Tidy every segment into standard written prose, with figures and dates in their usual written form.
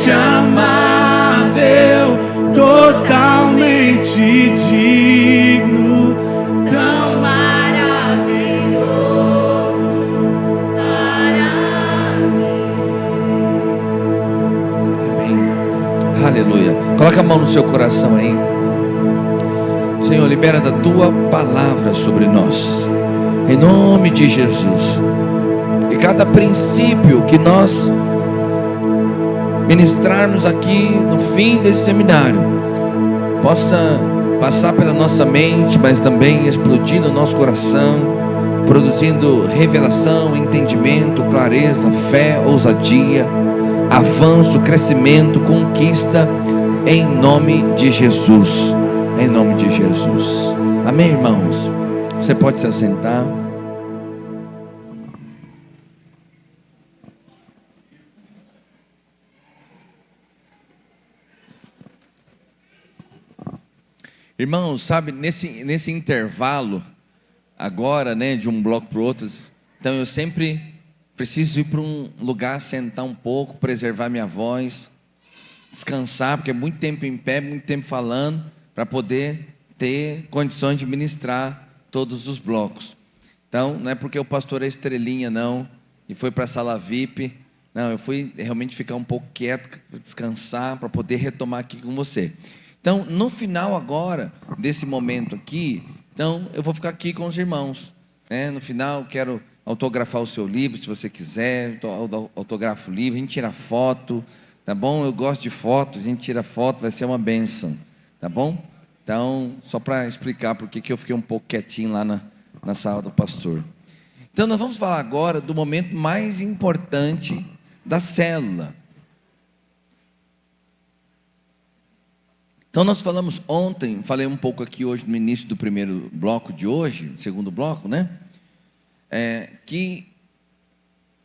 totalmente amável, totalmente digno, tão maravilhoso para mim. Amém. Aleluia. Coloca a mão no seu coração aí. Senhor, libera da tua palavra sobre nós, em nome de Jesus. E cada princípio que nós ministrarmos aqui no fim desse seminário possa passar pela nossa mente, mas também explodir no nosso coração, produzindo revelação, entendimento, clareza, fé, ousadia, avanço, crescimento, conquista, em nome de Jesus. Em nome de Jesus. Amém, irmãos? Você pode se assentar. Irmãos, sabe, nesse intervalo agora, né, de um bloco para o outro, então eu sempre preciso ir para um lugar, sentar um pouco, preservar minha voz, descansar, porque é muito tempo em pé, muito tempo falando, para poder ter condições de ministrar todos os blocos. Então, não é porque o pastor é estrelinha, não, e foi para a sala VIP, não, eu fui realmente ficar um pouco quieto, descansar, para poder retomar aqui com você. Então, no final agora, desse momento aqui, então, eu vou ficar aqui com os irmãos, né? No final, quero autografar o seu livro, se você quiser, autografo o livro, a gente tira foto, tá bom? Eu gosto de foto, a gente tira foto, vai ser uma bênção. Tá bom? Então, só para explicar por que eu fiquei um pouco quietinho lá na sala do pastor. Então, nós vamos falar agora do momento mais importante da célula. Então, nós falamos ontem, falei um pouco aqui hoje no início do primeiro bloco de hoje, segundo bloco, né? Que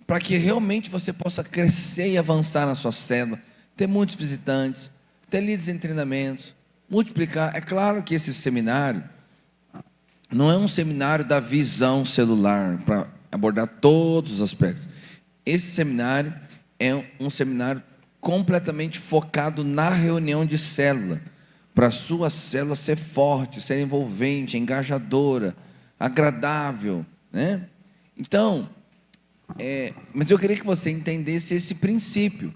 para que realmente você possa crescer e avançar na sua célula, ter muitos visitantes, ter líderes em treinamentos, multiplicar. É claro que esse seminário não é um seminário da visão celular para abordar todos os aspectos. Esse seminário é um seminário completamente focado na reunião de célula, para a sua célula ser forte, ser envolvente, engajadora, agradável, né? Então, mas eu queria que você entendesse esse princípio.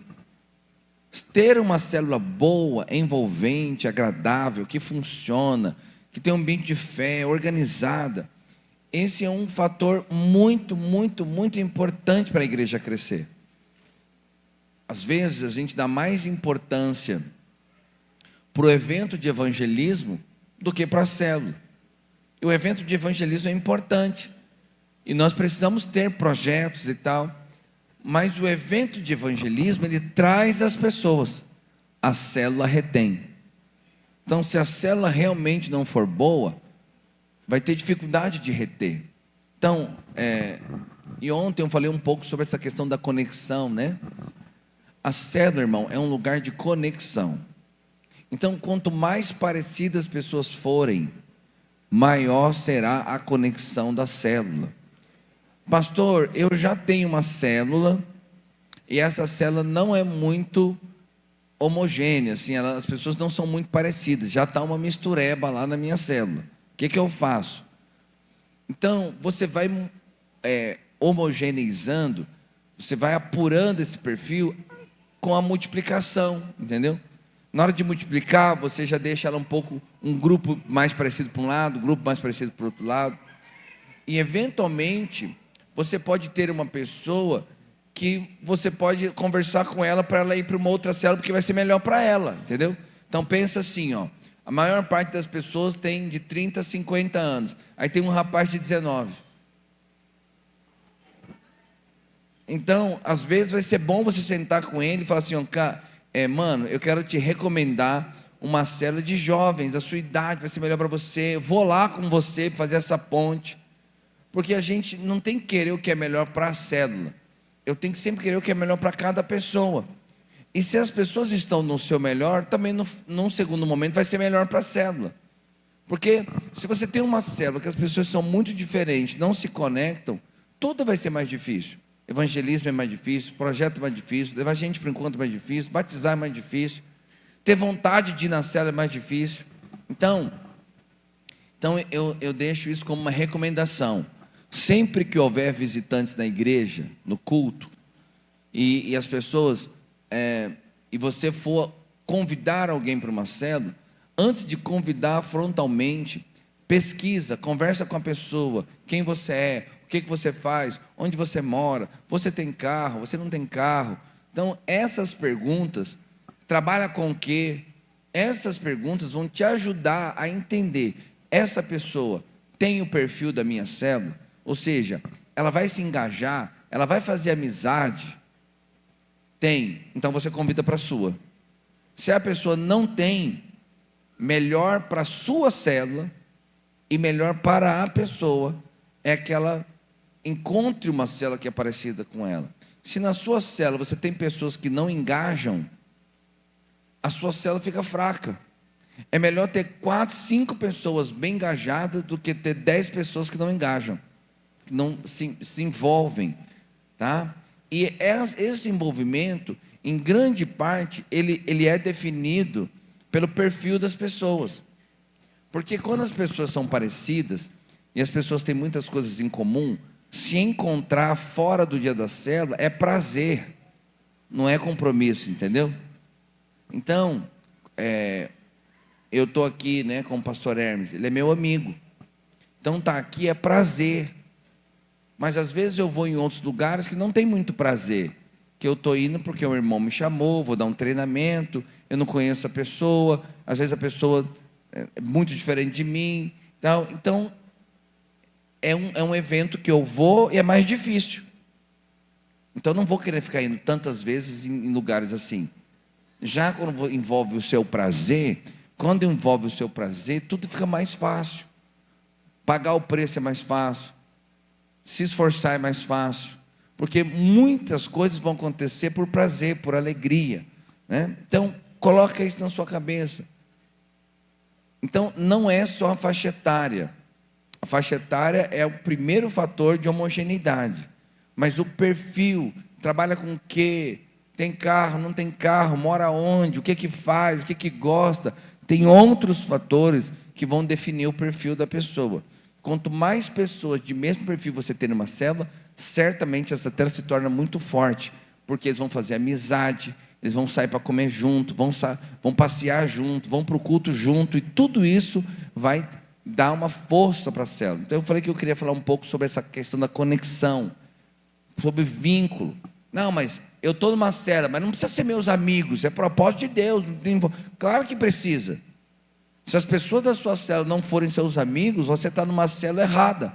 Ter uma célula boa, envolvente, agradável, que funciona, que tem um ambiente de fé, organizada, esse é um fator muito, muito, muito importante para a igreja crescer. Às vezes a gente dá mais importância para o evento de evangelismo do que para a célula. E o evento de evangelismo é importante, e nós precisamos ter projetos e tal, mas o evento de evangelismo, ele traz as pessoas, a célula retém. Então, se a célula realmente não for boa, vai ter dificuldade de reter. Então, e ontem eu falei um pouco sobre essa questão da conexão, né? A célula, irmão, é um lugar de conexão. Então, quanto mais parecidas as pessoas forem, maior será a conexão da célula. Pastor, eu já tenho uma célula, e essa célula não é muito homogênea, assim, as pessoas não são muito parecidas, já está uma mistureba lá na minha célula. O que eu faço? Então, você vai homogeneizando, você vai apurando esse perfil com a multiplicação, entendeu? Na hora de multiplicar, você já deixa ela um grupo mais parecido para um lado, um grupo mais parecido para o outro lado, e eventualmente você pode ter uma pessoa que você pode conversar com ela para ela ir para uma outra célula, porque vai ser melhor para ela, entendeu? Então pensa assim, ó, a maior parte das pessoas tem de 30 a 50 anos, aí tem um rapaz de 19. Então, às vezes vai ser bom você sentar com ele e falar assim, ó, mano, eu quero te recomendar uma célula de jovens, da sua idade, vai ser melhor para você, eu vou lá com você fazer essa ponte. Porque a gente não tem que querer o que é melhor para a célula, eu tenho que sempre querer o que é melhor para cada pessoa. E se as pessoas estão no seu melhor, também num segundo momento vai ser melhor para a célula. Porque se você tem uma célula que as pessoas são muito diferentes, não se conectam, tudo vai ser mais difícil. Evangelismo é mais difícil, projeto é mais difícil, levar gente para o encontro é mais difícil, batizar é mais difícil, ter vontade de ir na célula é mais difícil. Então eu deixo isso como uma recomendação. Sempre que houver visitantes na igreja, no culto, e as pessoas, e você for convidar alguém para uma célula, antes de convidar frontalmente, pesquisa, conversa com a pessoa, quem você é, o que você faz, onde você mora, você tem carro, você não tem carro. Então essas perguntas, trabalha com o quê? Essas perguntas vão te ajudar a entender, essa pessoa tem o perfil da minha célula, ou seja, ela vai se engajar, ela vai fazer amizade. Tem, então você convida para a sua. Se a pessoa não tem, melhor para a sua célula e melhor para a pessoa é que ela encontre uma célula que é parecida com ela. Se na sua célula você tem pessoas que não engajam, a sua célula fica fraca. É melhor ter 4, 5 pessoas bem engajadas do que ter 10 pessoas que não engajam, que não se envolvem, tá? E esse envolvimento, em grande parte, ele é definido pelo perfil das pessoas. Porque quando as pessoas são parecidas, e as pessoas têm muitas coisas em comum, se encontrar fora do dia da célula é prazer, não é compromisso, entendeu? Então, eu estou aqui, né, com o pastor Hermes, ele é meu amigo. Então estar aqui é prazer. Mas às vezes eu vou em outros lugares que não tem muito prazer, que eu estou indo porque o irmão me chamou, vou dar um treinamento, eu não conheço a pessoa, às vezes a pessoa é muito diferente de mim, então é um evento que eu vou e é mais difícil. Então eu não vou querer ficar indo tantas vezes em lugares assim. Já quando envolve o seu prazer, tudo fica mais fácil. Pagar o preço é mais fácil, se esforçar é mais fácil, porque muitas coisas vão acontecer por prazer, por alegria, né? Então coloca isso na sua cabeça. Então não é só a faixa etária. A faixa etária é o primeiro fator de homogeneidade, mas o perfil, trabalha com o quê? Tem carro, não tem carro, mora onde, o que faz, o que gosta. Tem outros fatores que vão definir o perfil da pessoa. Quanto mais pessoas de mesmo perfil você tem numa célula, certamente essa célula se torna muito forte, porque eles vão fazer amizade, eles vão sair para comer junto, vão passear junto, vão para o culto junto, e tudo isso vai dar uma força para a célula. Então eu falei que eu queria falar um pouco sobre essa questão da conexão, sobre vínculo. Não, mas eu estou numa célula, mas não precisa ser meus amigos, é propósito de Deus. Claro que precisa. Se as pessoas da sua célula não forem seus amigos, você está numa célula errada.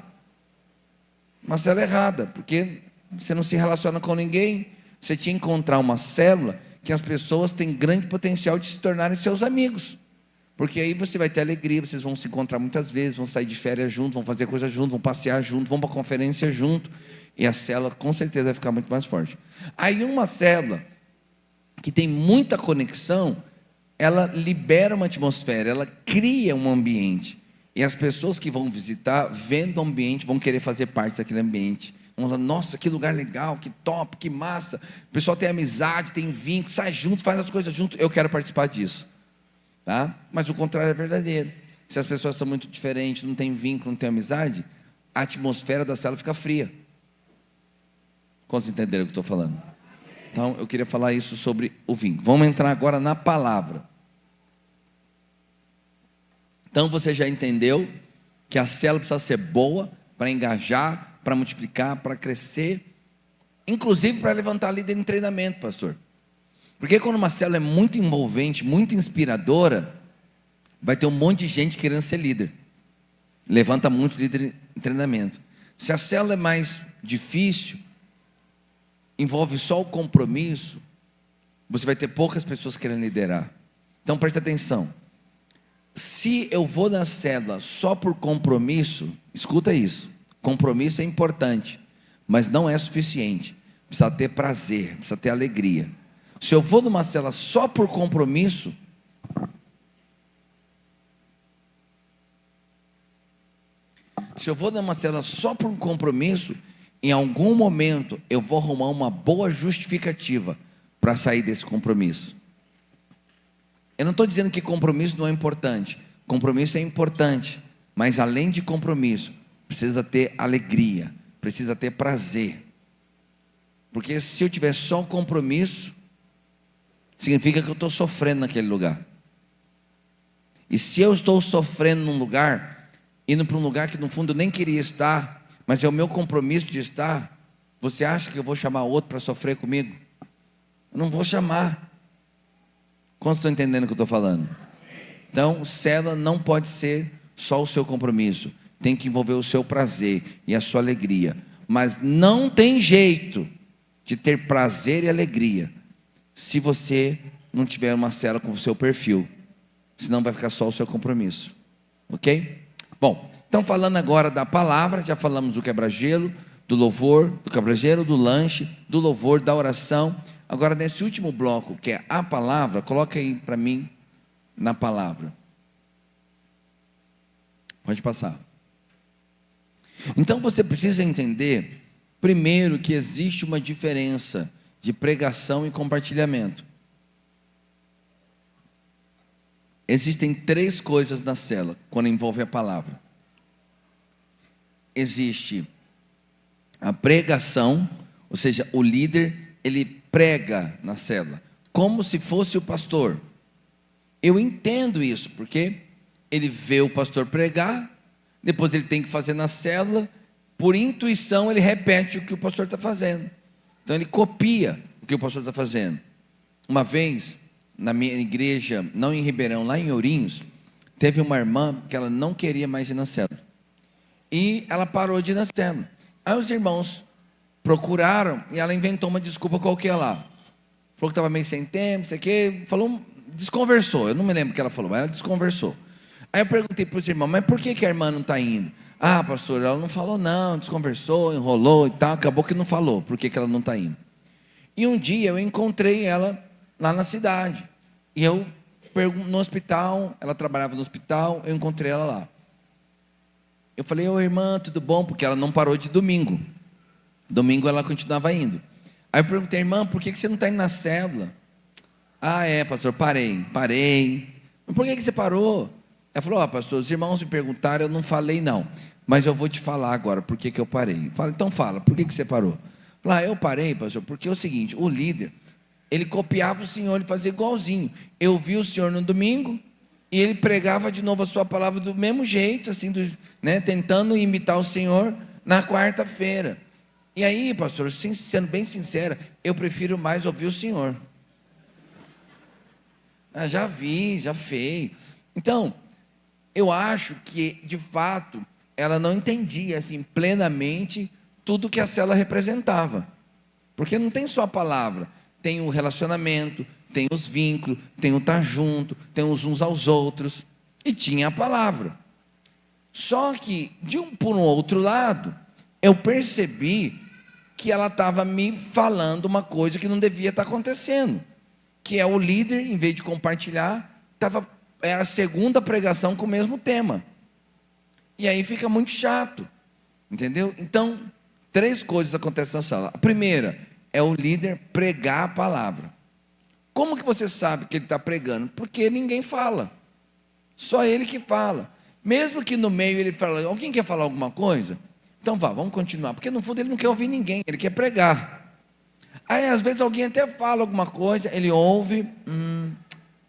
Uma célula errada, porque você não se relaciona com ninguém. Você tinha que encontrar uma célula que as pessoas têm grande potencial de se tornarem seus amigos. Porque aí você vai ter alegria, vocês vão se encontrar muitas vezes, vão sair de férias juntos, vão fazer coisas juntos, vão passear juntos, vão para conferência junto. E a célula com certeza vai ficar muito mais forte. Aí uma célula que tem muita conexão, ela libera uma atmosfera, ela cria um ambiente. E as pessoas que vão visitar, vendo o ambiente, vão querer fazer parte daquele ambiente. Vão falar, nossa, que lugar legal, que top, que massa. O pessoal tem amizade, tem vínculo, sai junto, faz as coisas junto. Eu quero participar disso. Tá? Mas o contrário é verdadeiro. Se as pessoas são muito diferentes, não tem vínculo, não tem amizade, a atmosfera da célula fica fria. Quantos entenderam o que eu estou falando? Então eu queria falar isso sobre o vínculo. Vamos entrar agora na palavra. Então você já entendeu que a célula precisa ser boa para engajar, para multiplicar, para crescer, inclusive para levantar líder em treinamento, pastor. Porque quando uma célula é muito envolvente, muito inspiradora, vai ter um monte de gente querendo ser líder. Levanta muito líder em treinamento. Se a célula é mais difícil, envolve só o compromisso, você vai ter poucas pessoas querendo liderar. Então preste atenção. Se eu vou na célula só por compromisso, escuta isso, compromisso é importante, mas não é suficiente. Precisa ter prazer, precisa ter alegria. Se eu vou numa célula só por compromisso, em algum momento eu vou arrumar uma boa justificativa para sair desse compromisso. Eu não estou dizendo que compromisso não é importante. Compromisso é importante, mas além de compromisso, precisa ter alegria, precisa ter prazer. Porque se eu tiver só compromisso, significa que eu estou sofrendo naquele lugar. E se eu estou sofrendo num lugar, indo para um lugar que no fundo eu nem queria estar, mas é o meu compromisso de estar, você acha que eu vou chamar outro para sofrer comigo? Eu não vou chamar. Quantos estão entendendo o que eu estou falando? Então, célula não pode ser só o seu compromisso, tem que envolver o seu prazer e a sua alegria. Mas não tem jeito de ter prazer e alegria se você não tiver uma célula com o seu perfil, senão vai ficar só o seu compromisso, ok? Bom, então falando agora da palavra, já falamos do quebra-gelo, do louvor, do quebra-gelo, do lanche, do louvor, da oração. Agora nesse último bloco, que é a palavra, coloca aí para mim na palavra. Pode passar. Então você precisa entender, primeiro, que existe uma diferença de pregação e compartilhamento. Existem 3 coisas na célula quando envolve a palavra. Existe a pregação, ou seja, o líder, ele prega na célula, como se fosse o pastor. Eu entendo isso, porque ele vê o pastor pregar, depois ele tem que fazer na célula, por intuição ele repete o que o pastor está fazendo. Então ele copia o que o pastor está fazendo. Uma vez, na minha igreja, não em Ribeirão, lá em Ourinhos, teve uma irmã que ela não queria mais ir na célula. E ela parou de ir na célula. Aí os irmãos procuraram e ela inventou uma desculpa qualquer lá. Falou que estava meio sem tempo, não sei o quê. Falou, desconversou. Eu não me lembro o que ela falou, mas ela desconversou. Aí eu perguntei para os irmãos, mas por que a irmã não está indo? Ah, pastor, ela não falou não, desconversou, enrolou e tal. Acabou que não falou por que ela não está indo. E um dia eu encontrei ela lá na cidade. E eu no hospital, ela trabalhava no hospital, eu encontrei ela lá. Eu falei, ô irmã, tudo bom? Porque ela não parou de domingo. Domingo ela continuava indo. Aí eu perguntei, irmã, por que você não está indo na célula? Ah, pastor, parei. Mas por que você parou? Ela falou, pastor, os irmãos me perguntaram, eu não falei não. Mas eu vou te falar agora, por que eu parei. Fala, então fala, por que você parou? Fala, eu parei, pastor, porque é o seguinte, o líder, ele copiava o senhor, ele fazia igualzinho. Eu vi o senhor no domingo, e ele pregava de novo a sua palavra do mesmo jeito, assim, tentando imitar o senhor na quarta-feira. E aí, pastor, sendo bem sincera, eu prefiro mais ouvir o senhor. Já vi, já fez. Então, eu acho que, de fato, ela não entendia assim, plenamente tudo que a célula representava. Porque não tem só a palavra, tem o relacionamento, tem os vínculos, tem o estar junto, tem os uns aos outros, e tinha a palavra. Só que, por um outro lado, eu percebi que ela estava me falando uma coisa que não devia estar acontecendo, que é o líder, em vez de compartilhar, era a segunda pregação com o mesmo tema, e aí fica muito chato, entendeu? Então, 3 coisas acontecem na sala. A primeira é o líder pregar a palavra. Como que você sabe que ele está pregando? Porque ninguém fala, só ele que fala. Mesmo que no meio ele fala, alguém quer falar alguma coisa? Então vamos continuar, porque no fundo ele não quer ouvir ninguém, ele quer pregar. Aí às vezes alguém até fala alguma coisa, ele ouve,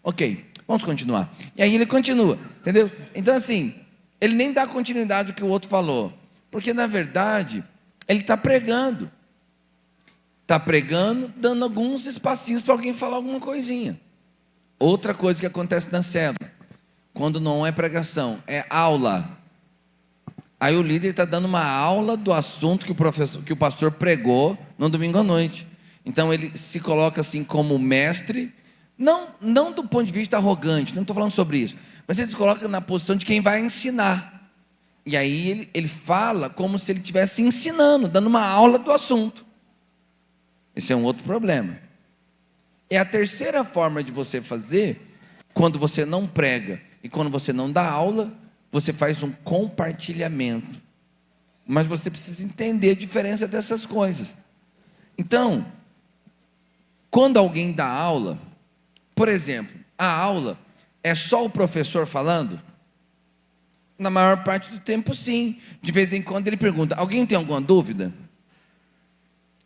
ok, vamos continuar. E aí ele continua, entendeu? Então assim, ele nem dá continuidade ao que o outro falou, porque na verdade ele está pregando, dando alguns espacinhos para alguém falar alguma coisinha. Outra coisa que acontece na célula, quando não é pregação, é aula. Aí o líder está dando uma aula do assunto que o pastor pregou no domingo à noite. Então ele se coloca assim como mestre, não do ponto de vista arrogante, não estou falando sobre isso, mas ele se coloca na posição de quem vai ensinar. E aí ele fala como se ele estivesse ensinando, dando uma aula do assunto. Esse é um outro problema. É a terceira forma de você fazer, quando você não prega e quando você não dá aula, você faz um compartilhamento mas você precisa entender a diferença dessas coisas. Então, quando alguém dá aula, por exemplo, a aula é só o professor falando? Na maior parte do tempo, sim. De vez em quando ele pergunta: alguém tem alguma dúvida?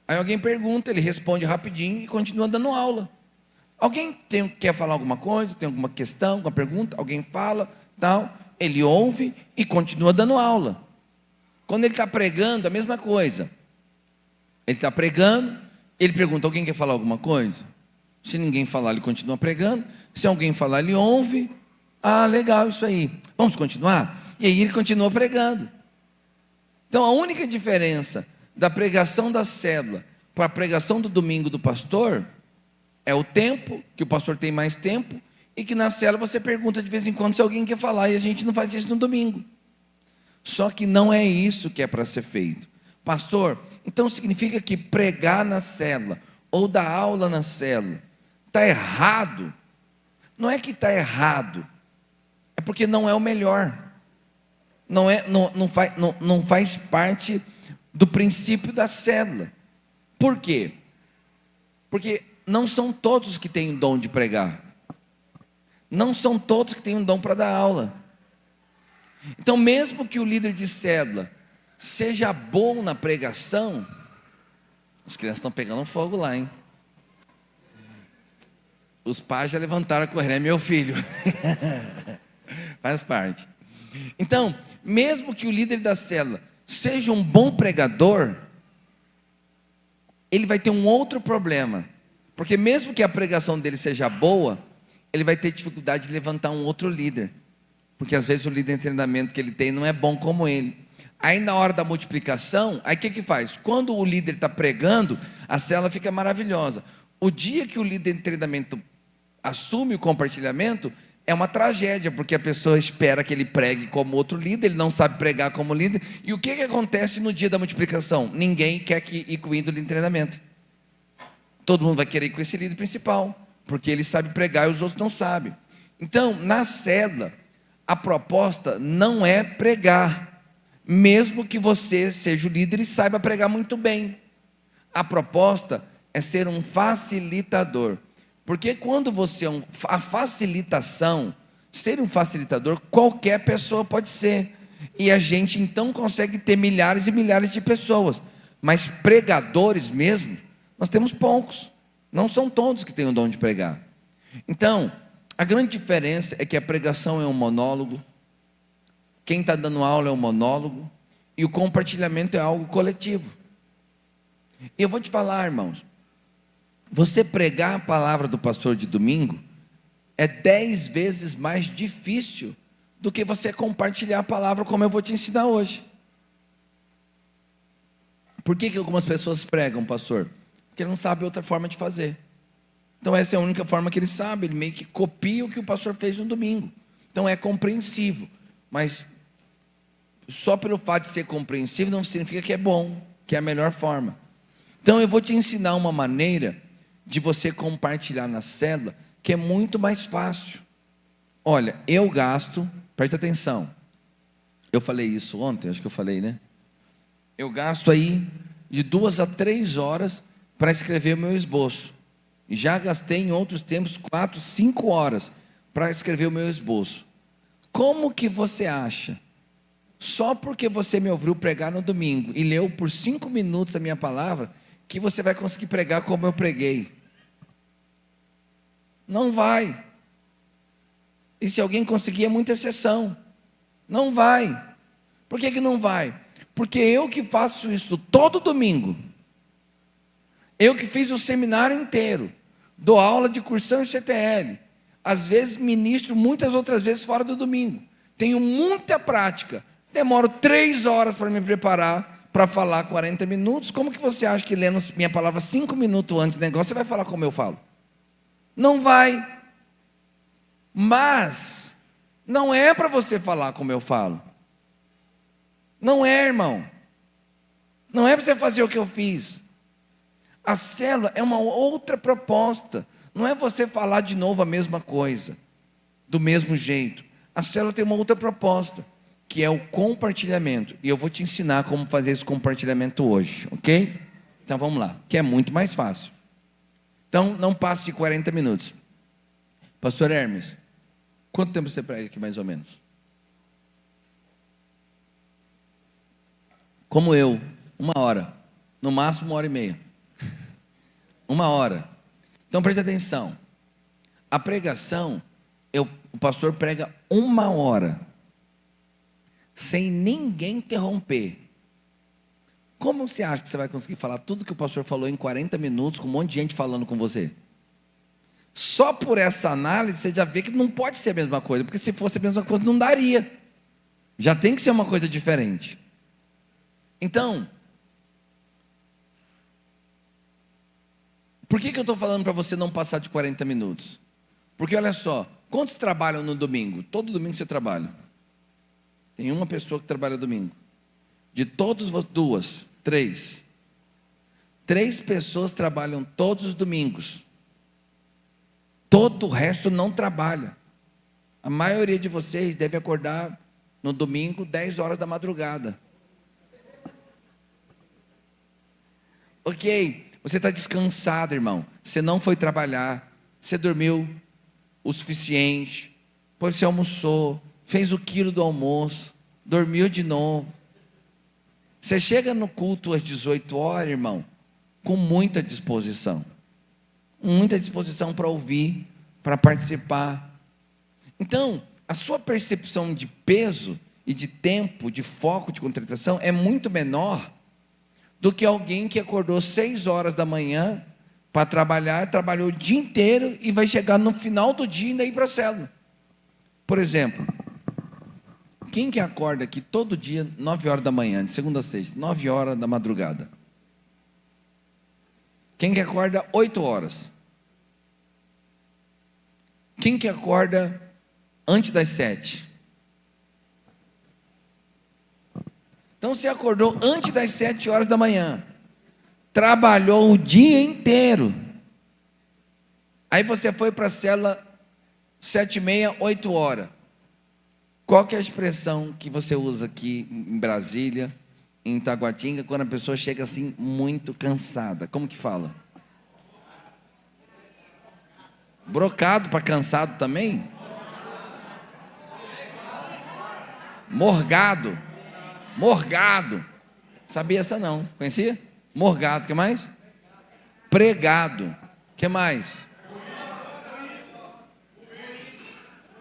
Aí alguém pergunta, ele responde rapidinho e continua dando aula. Alguém quer falar alguma coisa, tem alguma questão, alguma pergunta? Alguém fala, tal. Ele ouve e continua dando aula. Quando ele está pregando, a mesma coisa. Ele está pregando, ele pergunta: alguém quer falar alguma coisa? Se ninguém falar, ele continua pregando. Se alguém falar, ele ouve. Ah, legal, isso aí. Vamos continuar? E aí ele continua pregando. Então a única diferença da pregação da célula para a pregação do domingo do pastor é o tempo, que o pastor tem mais tempo, e que na célula você pergunta de vez em quando se alguém quer falar, e a gente não faz isso no domingo. Só que não é isso que é para ser feito. Pastor, então significa que pregar na célula ou dar aula na célula está errado? Não é que está errado, é porque não é o melhor. Não faz parte do princípio da célula. Por quê? Porque não são todos que têm o dom de pregar. Não são todos que têm um dom para dar aula. Então, mesmo que o líder de célula seja bom na pregação, as crianças estão pegando fogo lá, hein? Os pais já levantaram a correr: é meu filho. Faz parte. Então, mesmo que o líder da célula seja um bom pregador, ele vai ter um outro problema. Porque mesmo que a pregação dele seja boa, ele vai ter dificuldade de levantar um outro líder. Porque às vezes o líder de treinamento que ele tem não é bom como ele. Aí na hora da multiplicação, aí o que faz? Quando o líder está pregando, a célula fica maravilhosa. O dia que o líder de treinamento assume o compartilhamento, é uma tragédia, porque a pessoa espera que ele pregue como outro líder, ele não sabe pregar como líder. E o que acontece no dia da multiplicação? Ninguém quer ir com o líder de treinamento. Todo mundo vai querer ir com esse líder principal, porque ele sabe pregar e os outros não sabem. Então, na célula, a proposta não é pregar, mesmo que você seja o líder e saiba pregar muito bem. A proposta é ser um facilitador. Porque quando você a facilitação, ser um facilitador, qualquer pessoa pode ser. E a gente então consegue ter milhares e milhares de pessoas. Mas pregadores mesmo, nós temos poucos. Não são todos que têm o dom de pregar. Então, a grande diferença é que a pregação é um monólogo, quem está dando aula é um monólogo, e o compartilhamento é algo coletivo. E eu vou te falar, irmãos, você pregar a palavra do pastor de domingo é 10 vezes mais difícil do que você compartilhar a palavra como eu vou te ensinar hoje. Por que algumas pessoas pregam, pastor? Porque ele não sabe outra forma de fazer. Então essa é a única forma que ele sabe. Ele meio que copia o que o pastor fez no domingo. Então é compreensível. Mas só pelo fato de ser compreensível não significa que é bom, que é a melhor forma. Então eu vou te ensinar uma maneira de você compartilhar na célula que é muito mais fácil. Olha, eu gasto, presta atenção. Eu falei isso ontem, acho que eu falei, né? Eu gasto aí de 2 a 3 horas para escrever o meu esboço. E já gastei em outros tempos 4, 5 horas para escrever o meu esboço. Como que você acha? Só porque você me ouviu pregar no domingo e leu por 5 minutos a minha palavra, que você vai conseguir pregar como eu preguei? Não vai. E se alguém conseguir, é muita exceção. Não vai. Por que não vai? Porque eu que faço isso todo domingo, eu que fiz o seminário inteiro, dou aula de cursão e CTL, às vezes ministro muitas outras vezes fora do domingo, tenho muita prática, demoro 3 horas para me preparar para falar 40 minutos. Como que você acha que lendo minha palavra 5 minutos antes do negócio, você vai falar como eu falo? Não vai. Mas não é para você falar como eu falo. Não é, irmão. Não é para você fazer o que eu fiz. A célula é uma outra proposta. Não é você falar de novo a mesma coisa, do mesmo jeito. A célula tem uma outra proposta. que é o compartilhamento. E eu vou te ensinar como fazer esse compartilhamento hoje, ok? Então vamos lá, que é muito mais fácil. Então não passe de 40 minutos. Pastor Hermes, quanto tempo você prega aqui mais ou menos? Como eu, 1 hora. No máximo 1h30. 1 hora. Então preste atenção. A pregação, o pastor prega 1 hora. Sem ninguém interromper. Como você acha que você vai conseguir falar tudo que o pastor falou em 40 minutos, com um monte de gente falando com você? Só por essa análise, você já vê que não pode ser a mesma coisa. Porque se fosse a mesma coisa, não daria. Já tem que ser uma coisa diferente. Então, por que eu estou falando para você não passar de 40 minutos? Porque olha só, quantos trabalham no domingo? Todo domingo você trabalha. Tem uma pessoa que trabalha domingo. De todos, 2, 3. 3 pessoas trabalham todos os domingos. Todo o resto não trabalha. A maioria de vocês deve acordar no domingo 10 horas da madrugada. Ok, você está descansado, irmão. Você não foi trabalhar. Você dormiu o suficiente. Depois você almoçou. Fez o quilo do almoço. Dormiu de novo. Você chega no culto às 18 horas, irmão, com muita disposição. Muita disposição para ouvir, para participar. Então, a sua percepção de peso e de tempo, de foco, de concentração é muito menor do que alguém que acordou 6 horas da manhã para trabalhar, trabalhou o dia inteiro e vai chegar no final do dia e ainda ir para a célula. Por exemplo, quem que acorda aqui todo dia, 9 horas da manhã, de segunda a sexta, 9 horas da madrugada? Quem que acorda 8 horas? Quem que acorda antes das 7? Então você acordou antes das 7 horas da manhã, trabalhou o dia inteiro, aí você foi para a célula 7h30, 8 horas. Qual que é a expressão que você usa aqui em Brasília, em Taguatinga, quando a pessoa chega assim muito cansada? Como que fala? Brocado para cansado também? Morgado. Morgado. Sabia essa não? Conhecia? Morgado. O que mais? Pregado. O que mais?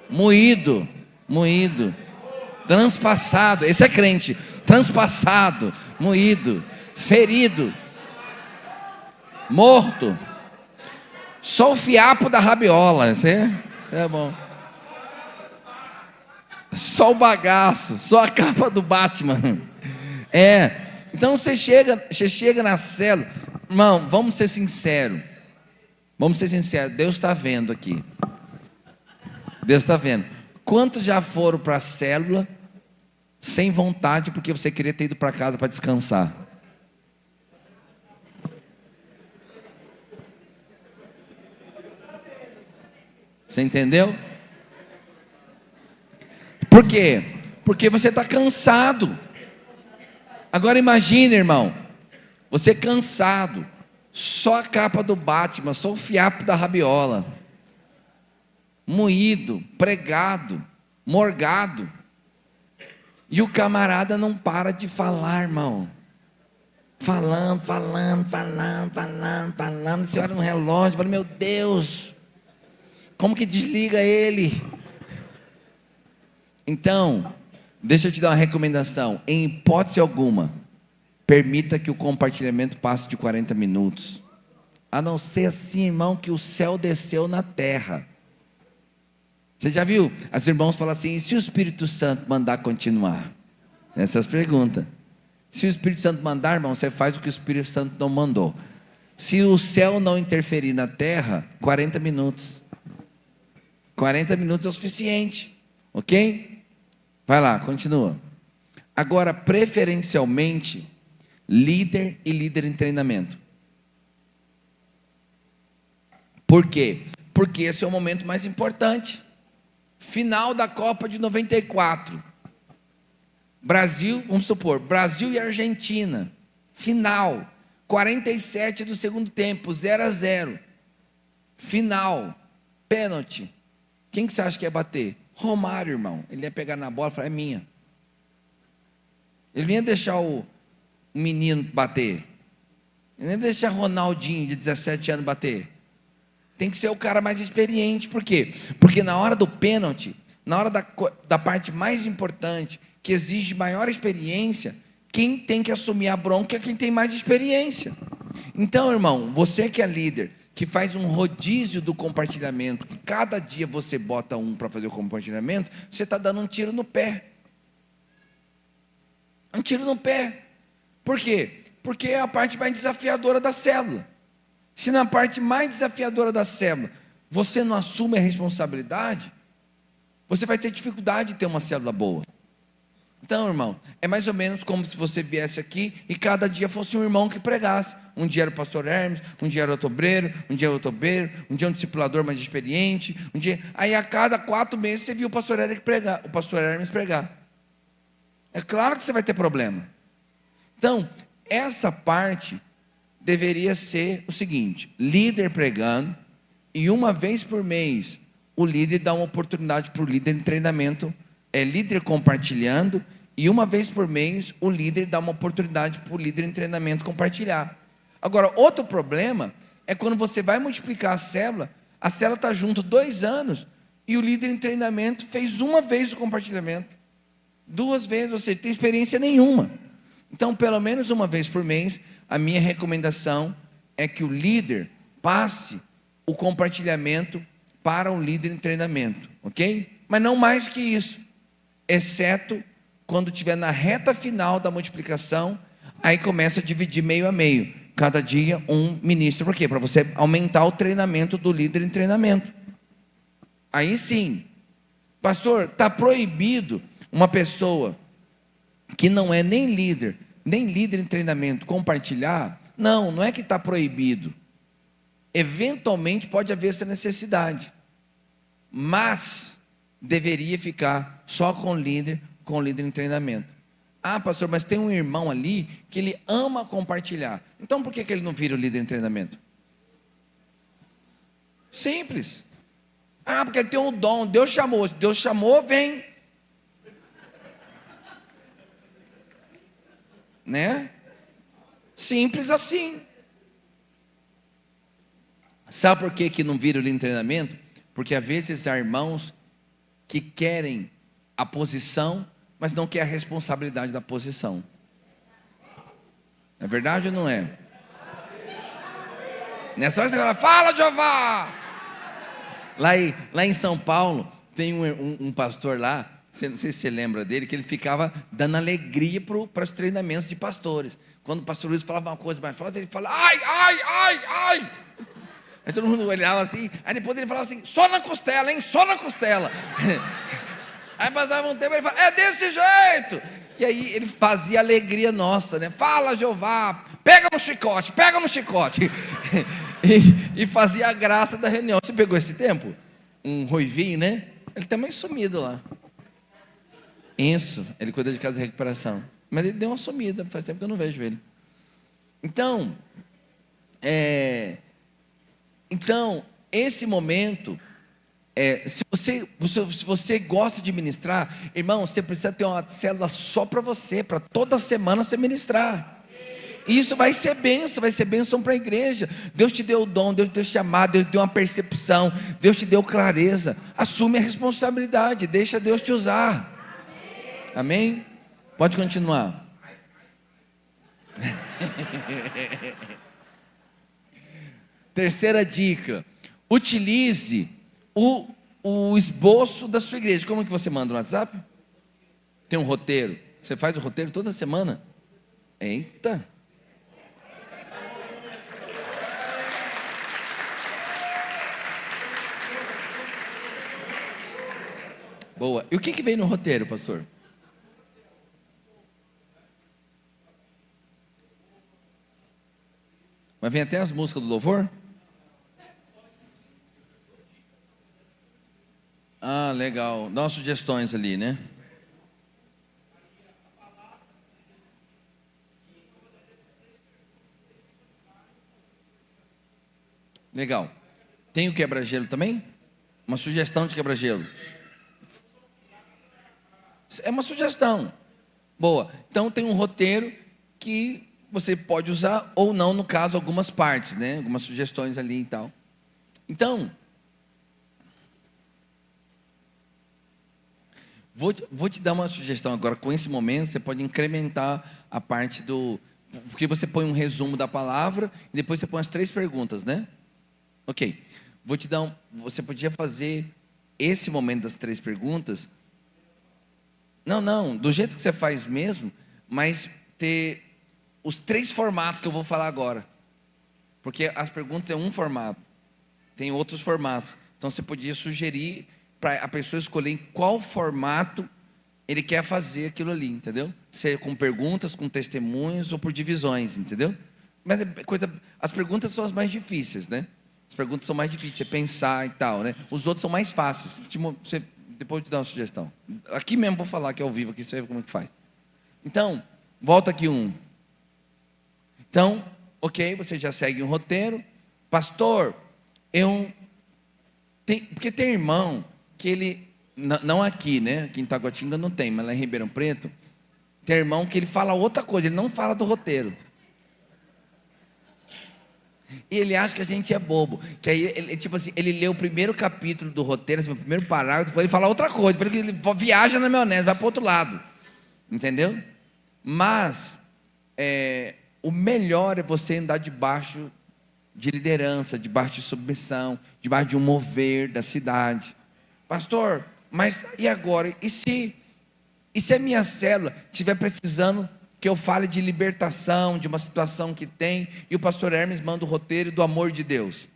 Moído. Moído. Transpassado. Esse é crente. Transpassado. Moído. Ferido. Morto. Só o fiapo da rabiola. Isso é bom. Só o bagaço, só a capa do Batman. Então você chega na célula. Irmão, vamos ser sinceros. Deus está vendo aqui. Deus está vendo. Quantos já foram para a célula sem vontade, porque você queria ter ido para casa para descansar? Você entendeu? Por quê? Porque você está cansado. Agora imagine, irmão, você cansado, só a capa do Batman, só o fiapo da rabiola, moído, pregado, morgado, e o camarada não para de falar, irmão. Falando. Você olha no relógio e fala, meu Deus, como que desliga ele? Então, deixa eu te dar uma recomendação. Em hipótese alguma, permita que o compartilhamento passe de 40 minutos. A não ser assim, irmão, que o céu desceu na terra. Você já viu? As irmãos falam assim, e se o Espírito Santo mandar continuar? Essas perguntas. Se o Espírito Santo mandar, irmão, você faz o que o Espírito Santo não mandou. Se o céu não interferir na terra, 40 minutos. 40 minutos é o suficiente. Ok? Vai lá, continua. Agora, preferencialmente, líder e líder em treinamento. Por quê? Porque esse é o momento mais importante. Final da Copa de 94. Brasil, vamos supor, Brasil e Argentina, final, 47 do segundo tempo, 0-0, final, pênalti. Quem que você acha que ia bater? Romário, irmão. Ele ia pegar na bola e falar, é minha. Ele não ia deixar o menino bater. Ele não ia deixar Ronaldinho, de 17 anos, bater. Tem que ser o cara mais experiente. Por quê? Porque na hora do pênalti, na hora da parte mais importante, que exige maior experiência, quem tem que assumir a bronca é quem tem mais experiência. Então, irmão, você que é líder, que faz um rodízio do compartilhamento, que cada dia você bota um para fazer o compartilhamento, você está dando um tiro no pé. Um tiro no pé. Por quê? Porque é a parte mais desafiadora da célula. Se na parte mais desafiadora da célula você não assume a responsabilidade, você vai ter dificuldade de ter uma célula boa. Então, irmão, é mais ou menos como se você viesse aqui e cada dia fosse um irmão que pregasse. Um dia era o pastor Hermes, um dia era o outobreiro, um dia era o outobreiro, um dia um discipulador mais experiente, um dia... Aí a cada 4 meses você viu o pastor Hermes pregar. É claro que você vai ter problema. Então, essa parte deveria ser o seguinte: líder pregando, e uma vez por mês o líder dá uma oportunidade para o líder em treinamento, líder compartilhando, e uma vez por mês o líder dá uma oportunidade para o líder em treinamento compartilhar. Agora, outro problema é quando você vai multiplicar a célula está junto 2 anos, e o líder em treinamento fez uma vez o compartilhamento, 2 vezes, ou seja, tem experiência nenhuma. Então, pelo menos uma vez por mês, a minha recomendação é que o líder passe o compartilhamento para o líder em treinamento, ok? Mas não mais que isso, exceto quando estiver na reta final da multiplicação, aí começa a dividir meio a meio, cada dia um ministro. Por quê? Para você aumentar o treinamento do líder em treinamento. Aí sim, pastor, está proibido uma pessoa que não é nem líder em treinamento compartilhar? Não, não é que está proibido. Eventualmente pode haver essa necessidade, mas deveria ficar só com o líder em treinamento. Ah, pastor, mas tem um irmão ali que ele ama compartilhar. Então por que ele não vira o líder em treinamento? Simples. Ah, porque ele tem um dom, Deus chamou. Se Deus chamou, vem. Né? Simples assim. Sabe por que não vira o líder em treinamento? Porque às vezes há irmãos que querem a posição, mas não querem a responsabilidade da posição. É verdade ou não é? Nessa hora você fala, fala, Jeová! Lá em São Paulo, tem um pastor lá, não sei se você lembra dele, que ele ficava dando alegria para os treinamentos de pastores. Quando o pastor Luiz falava uma coisa mais forte, ele falava, ai, ai, ai, ai. Aí todo mundo olhava assim, aí depois ele falava assim, só na costela, hein, só na costela. Aí passava um tempo, ele falava, é desse jeito. E aí ele fazia alegria nossa, né? Fala, Jeová, pega no chicote, pega no chicote. E fazia a graça da reunião. Você pegou esse tempo? Um ruivinho, né? Ele está meio sumido lá. Isso, ele cuida de casa de recuperação. Mas ele deu uma sumida, faz tempo que eu não vejo ele. Então, esse momento, se você gosta de ministrar, irmão, você precisa ter uma célula só para você, para toda semana você ministrar. E isso vai ser bênção para a igreja. Deus te deu o dom, Deus te deu chamado, Deus te deu uma percepção, Deus te deu clareza. Assume a responsabilidade, deixa Deus te usar. Amém? Pode continuar. Terceira dica: utilize o esboço da sua igreja. Como que você manda no WhatsApp? Tem um roteiro. Você faz o roteiro toda semana? Eita! Boa. E o que veio no roteiro, pastor? Mas vem até as músicas do louvor? Ah, legal. Dá umas sugestões ali, né? Legal. Tem o quebra-gelo também? Uma sugestão de quebra-gelo. É uma sugestão. Boa. Então tem um roteiro que você pode usar ou não, no caso, algumas partes, né? Algumas sugestões ali e tal. Então, vou te dar uma sugestão agora. Com esse momento, você pode incrementar a parte do... Porque você põe um resumo da palavra e depois você põe as 3 perguntas, né? Ok. Vou te dar Você podia fazer esse momento das 3 perguntas... Não, do jeito que você faz mesmo, mas ter os 3 formatos que eu vou falar agora. Porque as perguntas é um formato, tem outros formatos. Então você podia sugerir para a pessoa escolher em qual formato ele quer fazer aquilo ali, entendeu? Se é com perguntas, com testemunhos ou por divisões, entendeu? Mas as perguntas são as mais difíceis, né? As perguntas são mais difíceis, você pensar e tal, né? Os outros são mais fáceis. Depois eu te dar uma sugestão. Aqui mesmo vou falar que é ao vivo, aqui você vê como é que faz. Então, volta aqui um. Então, ok, você já segue um roteiro. Pastor, porque tem irmão que ele, não aqui, né? Aqui em Taguatinga não tem, mas lá em Ribeirão Preto, tem irmão que ele fala outra coisa, ele não fala do roteiro. E ele acha que a gente é bobo. Que aí, tipo assim, ele lê o primeiro capítulo do roteiro, assim, o primeiro parágrafo, depois ele fala outra coisa, depois ele viaja na maionese, vai para o outro lado. Entendeu? Mas, o melhor é você andar debaixo de liderança, debaixo de submissão, debaixo de um mover da cidade. Pastor, mas e agora? E se a minha célula estiver precisando que eu fale de libertação, de uma situação que tem, e o pastor Hermes manda o roteiro do amor de Deus?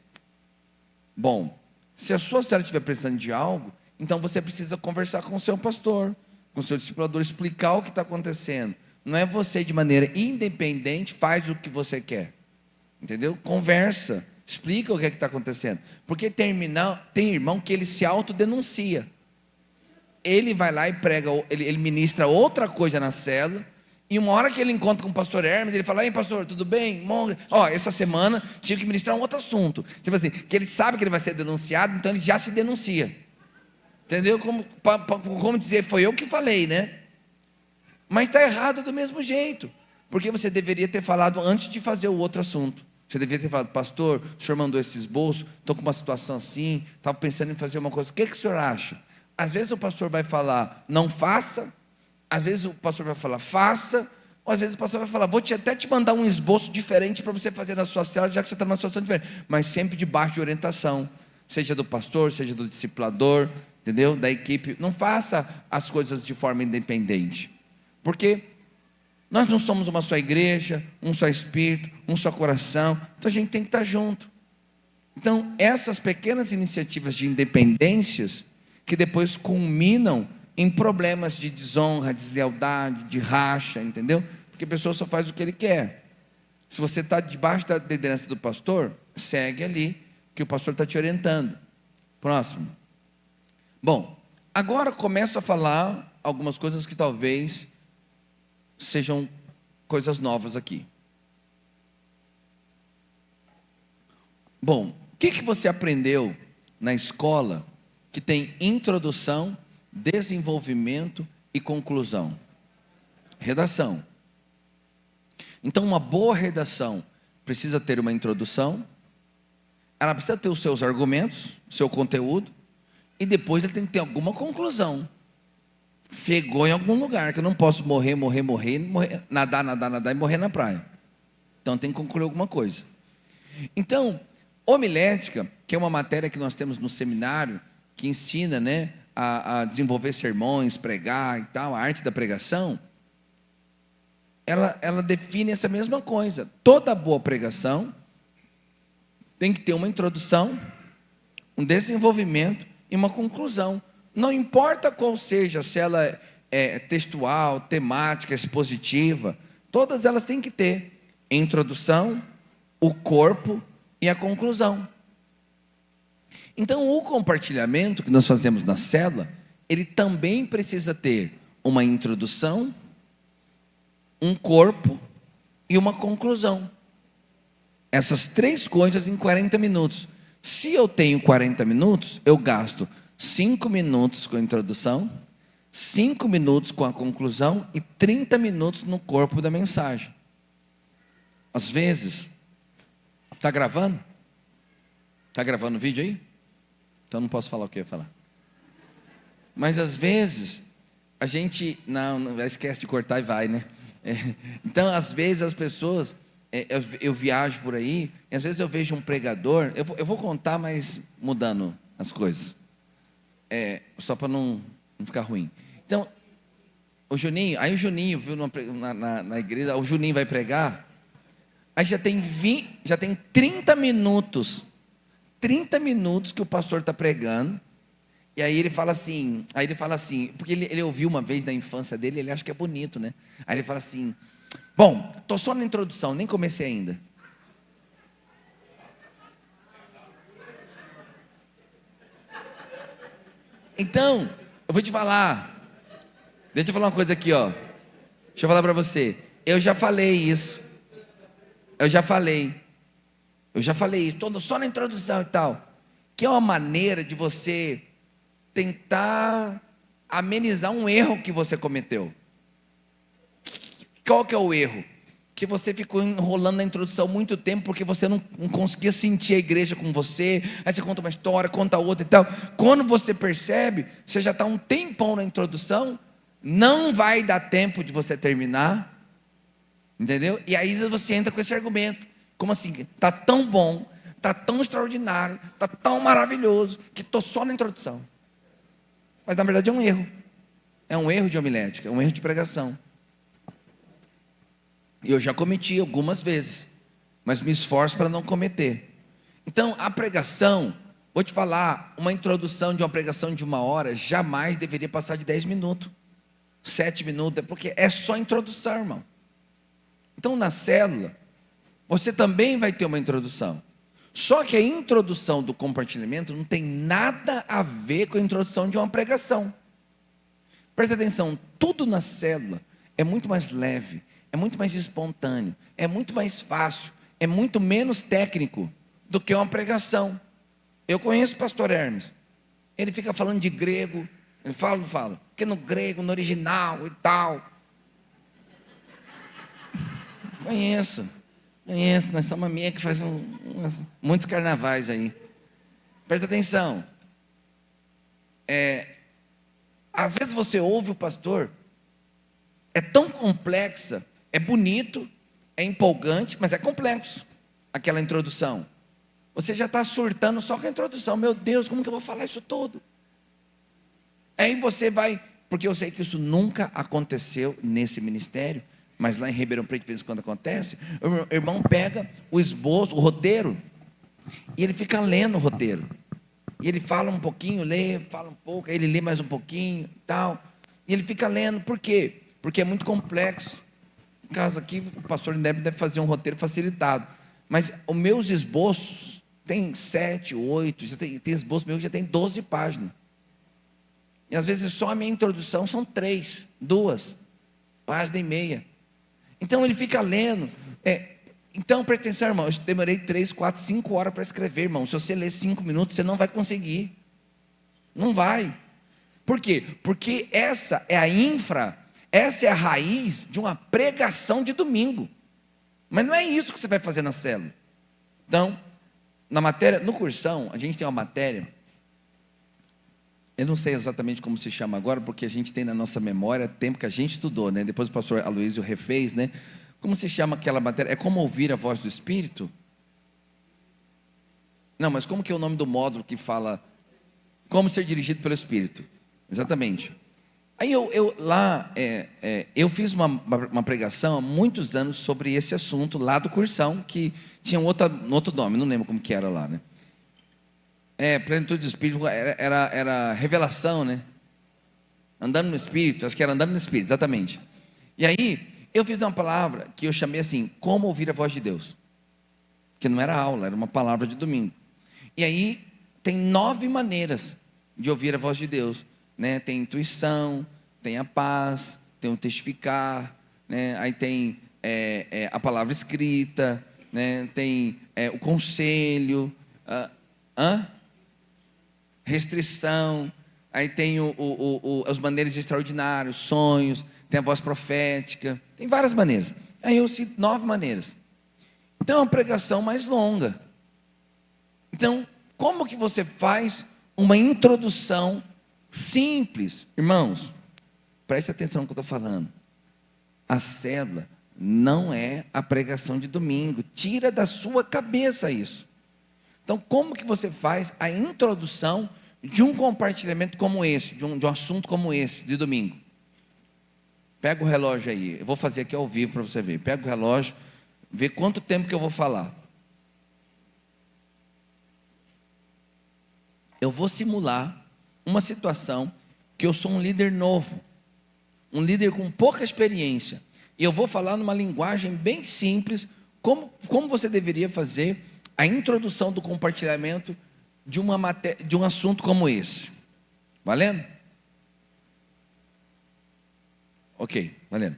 Bom, se a sua célula estiver precisando de algo, então você precisa conversar com o seu pastor, com o seu discipulador, explicar o que está acontecendo. Não é você de maneira independente faz o que você quer, entendeu? Conversa, explica o que é que está acontecendo. Porque tem irmão que ele se autodenuncia. Ele vai lá e prega, ele ministra outra coisa na célula, e uma hora que ele encontra com o pastor Hermes, ele fala: ei, pastor, tudo bem? Essa semana tive que ministrar um outro assunto. Tipo assim, que ele sabe que ele vai ser denunciado, então ele já se denuncia. Entendeu? Como dizer, foi eu que falei, né? Mas está errado do mesmo jeito. Porque você deveria ter falado antes de fazer o outro assunto. Você deveria ter falado: pastor, o senhor mandou esse esboço, estou com uma situação assim, estava pensando em fazer uma coisa, o que o senhor acha? Às vezes o pastor vai falar: não faça. Às vezes o pastor vai falar: faça. Ou às vezes o pastor vai falar: vou até te mandar um esboço diferente para você fazer na sua célula, já que você está numa situação diferente. Mas sempre debaixo de orientação, seja do pastor, seja do discipulador, entendeu? Da equipe. Não faça as coisas de forma independente, porque nós não somos uma só igreja, um só espírito, um só coração. Então a gente tem que estar junto. Então essas pequenas iniciativas de independências, que depois culminam em problemas de desonra, deslealdade, de racha, entendeu? Porque a pessoa só faz o que ele quer. Se você está debaixo da liderança do pastor, segue ali, que o pastor está te orientando. Próximo. Bom, agora começo a falar algumas coisas que talvez sejam coisas novas aqui. Bom, o que você aprendeu na escola que tem introdução, desenvolvimento e conclusão? Redação. Então, uma boa redação precisa ter uma introdução, ela precisa ter os seus argumentos, o seu conteúdo, e depois ele tem que ter alguma conclusão. Chegou em algum lugar, que eu não posso morrer, nadar e morrer na praia. Então tem que concluir alguma coisa. Então, homilética, que é uma matéria que nós temos no seminário, que ensina, né, a desenvolver sermões, pregar e tal, a arte da pregação, ela define essa mesma coisa. Toda boa pregação tem que ter uma introdução, um desenvolvimento e uma conclusão. Não importa qual seja, se ela é textual, temática, expositiva, todas elas têm que ter a introdução, o corpo e a conclusão. Então, o compartilhamento que nós fazemos na célula, ele também precisa ter uma introdução, um corpo e uma conclusão. Essas 3 coisas em 40 minutos. Se eu tenho 40 minutos, eu gasto 5 minutos com a introdução, 5 minutos com a conclusão e 30 minutos no corpo da mensagem. Às vezes, está gravando? Está gravando o vídeo aí? Então não posso falar o que eu ia falar. Mas às vezes, a gente, não esquece de cortar e vai, né? Então às vezes as pessoas, eu viajo por aí, e às vezes eu vejo um pregador, eu vou contar, mas mudando as coisas, só para não ficar ruim. Então, o Juninho viu na igreja, o Juninho vai pregar, aí já tem 30 minutos que o pastor está pregando, e aí ele fala assim, porque ele ouviu uma vez na infância dele, ele acha que é bonito, né? Aí ele fala assim, bom, estou só na introdução, nem comecei ainda. Então, eu vou te falar, deixa eu falar uma coisa aqui, ó. Deixa eu falar para você, eu já falei isso, estou só na introdução e tal, que é uma maneira de você tentar amenizar um erro que você cometeu. Qual que é o erro? Que você ficou enrolando na introdução muito tempo, porque você não conseguia sentir a igreja com você, aí você conta uma história, conta outra e tal. Quando você percebe, você já está um tempão na introdução, não vai dar tempo de você terminar, entendeu? E aí você entra com esse argumento, como assim? Está tão bom, está tão extraordinário, está tão maravilhoso, que estou só na introdução. Mas na verdade é um erro de homilética, é um erro de pregação. E eu já cometi algumas vezes, mas me esforço para não cometer. Então a pregação, vou te falar, uma introdução de uma pregação de 1 hora jamais deveria passar de 10 minutos, 7 minutos, porque é só introdução, irmão. Então na célula, você também vai ter uma introdução. Só que a introdução do compartilhamento não tem nada a ver com a introdução de uma pregação. Presta atenção, tudo na célula é muito mais leve, é muito mais espontâneo, é muito mais fácil, é muito menos técnico do que uma pregação. Eu conheço o pastor Hermes, ele fica falando de grego, ele fala ou não fala? Porque no grego, no original e tal. Conheço, nós somos uma minha que faz muitos carnavais aí. Presta atenção. Às vezes você ouve o pastor, é tão complexa, é bonito, é empolgante, mas é complexo aquela introdução. Você já está surtando só com a introdução. Meu Deus, como que eu vou falar isso tudo? Aí você vai, porque eu sei que isso nunca aconteceu nesse ministério, mas lá em Ribeirão Preto de vez em quando acontece. O irmão pega o esboço, o roteiro, e ele fica lendo o roteiro, e ele fala um pouquinho, lê, fala um pouco, aí ele lê mais um pouquinho, tal, e ele fica lendo. Por quê? Porque é muito complexo. No caso aqui, o pastor deve fazer um roteiro facilitado, mas os meus esboços tem 7, 8, já tem esboço meu que já tem 12 páginas, e às vezes só a minha introdução são 3, 2 páginas e meia. Então ele fica lendo. Então, presta atenção, irmão, eu demorei 3, 4, 5 horas para escrever, irmão. Se você ler 5 minutos, você não vai conseguir. Não vai. Por quê? Porque essa é a raiz de uma pregação de domingo. Mas não é isso que você vai fazer na célula. Então, no cursão, a gente tem uma matéria, eu não sei exatamente como se chama agora, porque a gente tem na nossa memória tempo que a gente estudou, né? Depois o pastor Aloysio refez, né? Como se chama aquela matéria? É como ouvir a voz do Espírito? Não, mas como que é o nome do módulo que fala como ser dirigido pelo Espírito? Exatamente. Aí eu fiz uma pregação há muitos anos sobre esse assunto lá do cursão, que tinha outro nome, não lembro como que era lá, né? Plenitude do Espírito, era revelação, né? Andando no Espírito, acho que era andando no Espírito, exatamente. E aí, eu fiz uma palavra que eu chamei assim, como ouvir a voz de Deus. Que não era aula, era uma palavra de domingo. E aí, tem 9 maneiras de ouvir a voz de Deus, né? Tem intuição, tem a paz, tem o testificar, né? Aí tem a palavra escrita, né? Tem o conselho, Hã? Restrição. Aí tem as maneiras extraordinárias, sonhos, tem a voz profética, tem várias maneiras. Aí eu cito 9 maneiras. Então é uma pregação mais longa. Então, como que você faz uma introdução simples? Irmãos, preste atenção no que eu estou falando. A célula não é a pregação de domingo. Tira da sua cabeça isso. Então, como que você faz a introdução de um compartilhamento como esse, de um assunto como esse, de domingo? Pega o relógio aí, eu vou fazer aqui ao vivo para você ver. Pega o relógio, vê quanto tempo que eu vou falar. Eu vou simular uma situação que eu sou um líder novo, um líder com pouca experiência, e eu vou falar numa linguagem bem simples, como você deveria fazer a introdução do compartilhamento de um assunto como esse. Valendo? Ok, valendo.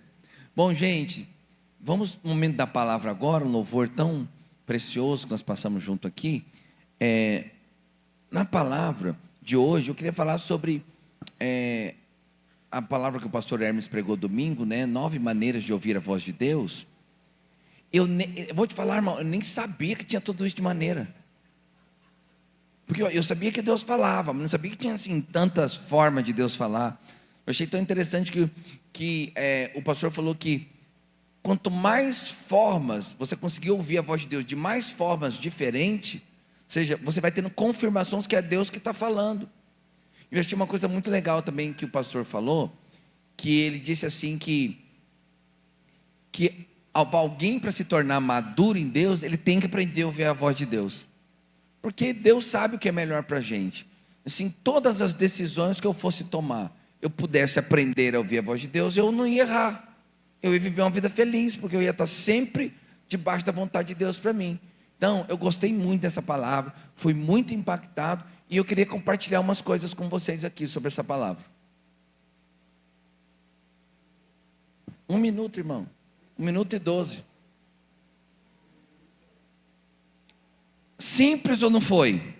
Bom, gente, vamos no momento da palavra agora, um louvor tão precioso que nós passamos junto aqui. Na palavra de hoje, eu queria falar sobre a palavra que o pastor Hermes pregou domingo, né? 9 maneiras de ouvir a voz de Deus. Eu vou te falar, irmão, eu nem sabia que tinha tudo isso de maneira. Porque eu sabia que Deus falava, mas não sabia que tinha assim, tantas formas de Deus falar. Eu achei tão interessante que o pastor falou que quanto mais formas você conseguir ouvir a voz de Deus, de mais formas diferentes, ou seja, você vai tendo confirmações que é Deus que está falando. Eu achei uma coisa muito legal também que o pastor falou, que ele disse assim que alguém para se tornar maduro em Deus, ele tem que aprender a ouvir a voz de Deus. Porque Deus sabe o que é melhor para a gente. Assim, todas as decisões que eu fosse tomar, eu pudesse aprender a ouvir a voz de Deus, eu não ia errar. Eu ia viver uma vida feliz, porque eu ia estar sempre debaixo da vontade de Deus para mim. Então, eu gostei muito dessa palavra, fui muito impactado, e eu queria compartilhar umas coisas com vocês aqui sobre essa palavra. 1 minuto, irmão. 1 minuto e 12. Simples ou não foi?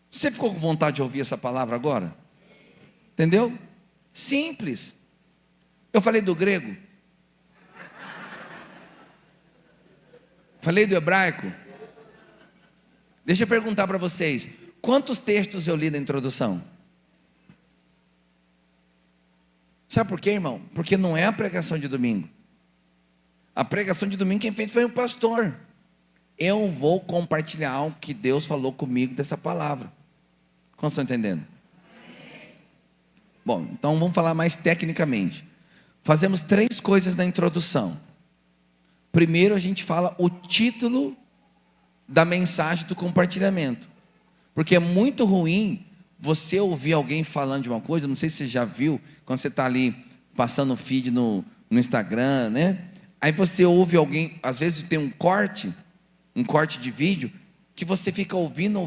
Você ficou com vontade de ouvir essa palavra agora? Entendeu? Simples. Eu falei do grego. Falei do hebraico. Deixa eu perguntar para vocês. Quantos textos eu li na introdução? Sabe por quê, irmão? Porque não é a pregação de domingo. A pregação de domingo quem fez foi o pastor. Eu vou compartilhar algo que Deus falou comigo dessa palavra. Como estão entendendo? Bom, então vamos falar mais tecnicamente. Fazemos 3 coisas na introdução. Primeiro a gente fala o título da mensagem do compartilhamento. Porque é muito ruim você ouvir alguém falando de uma coisa, não sei se você já viu, quando você está ali passando o feed no Instagram, né? Aí você ouve alguém, às vezes tem um corte de vídeo, que você fica ouvindo,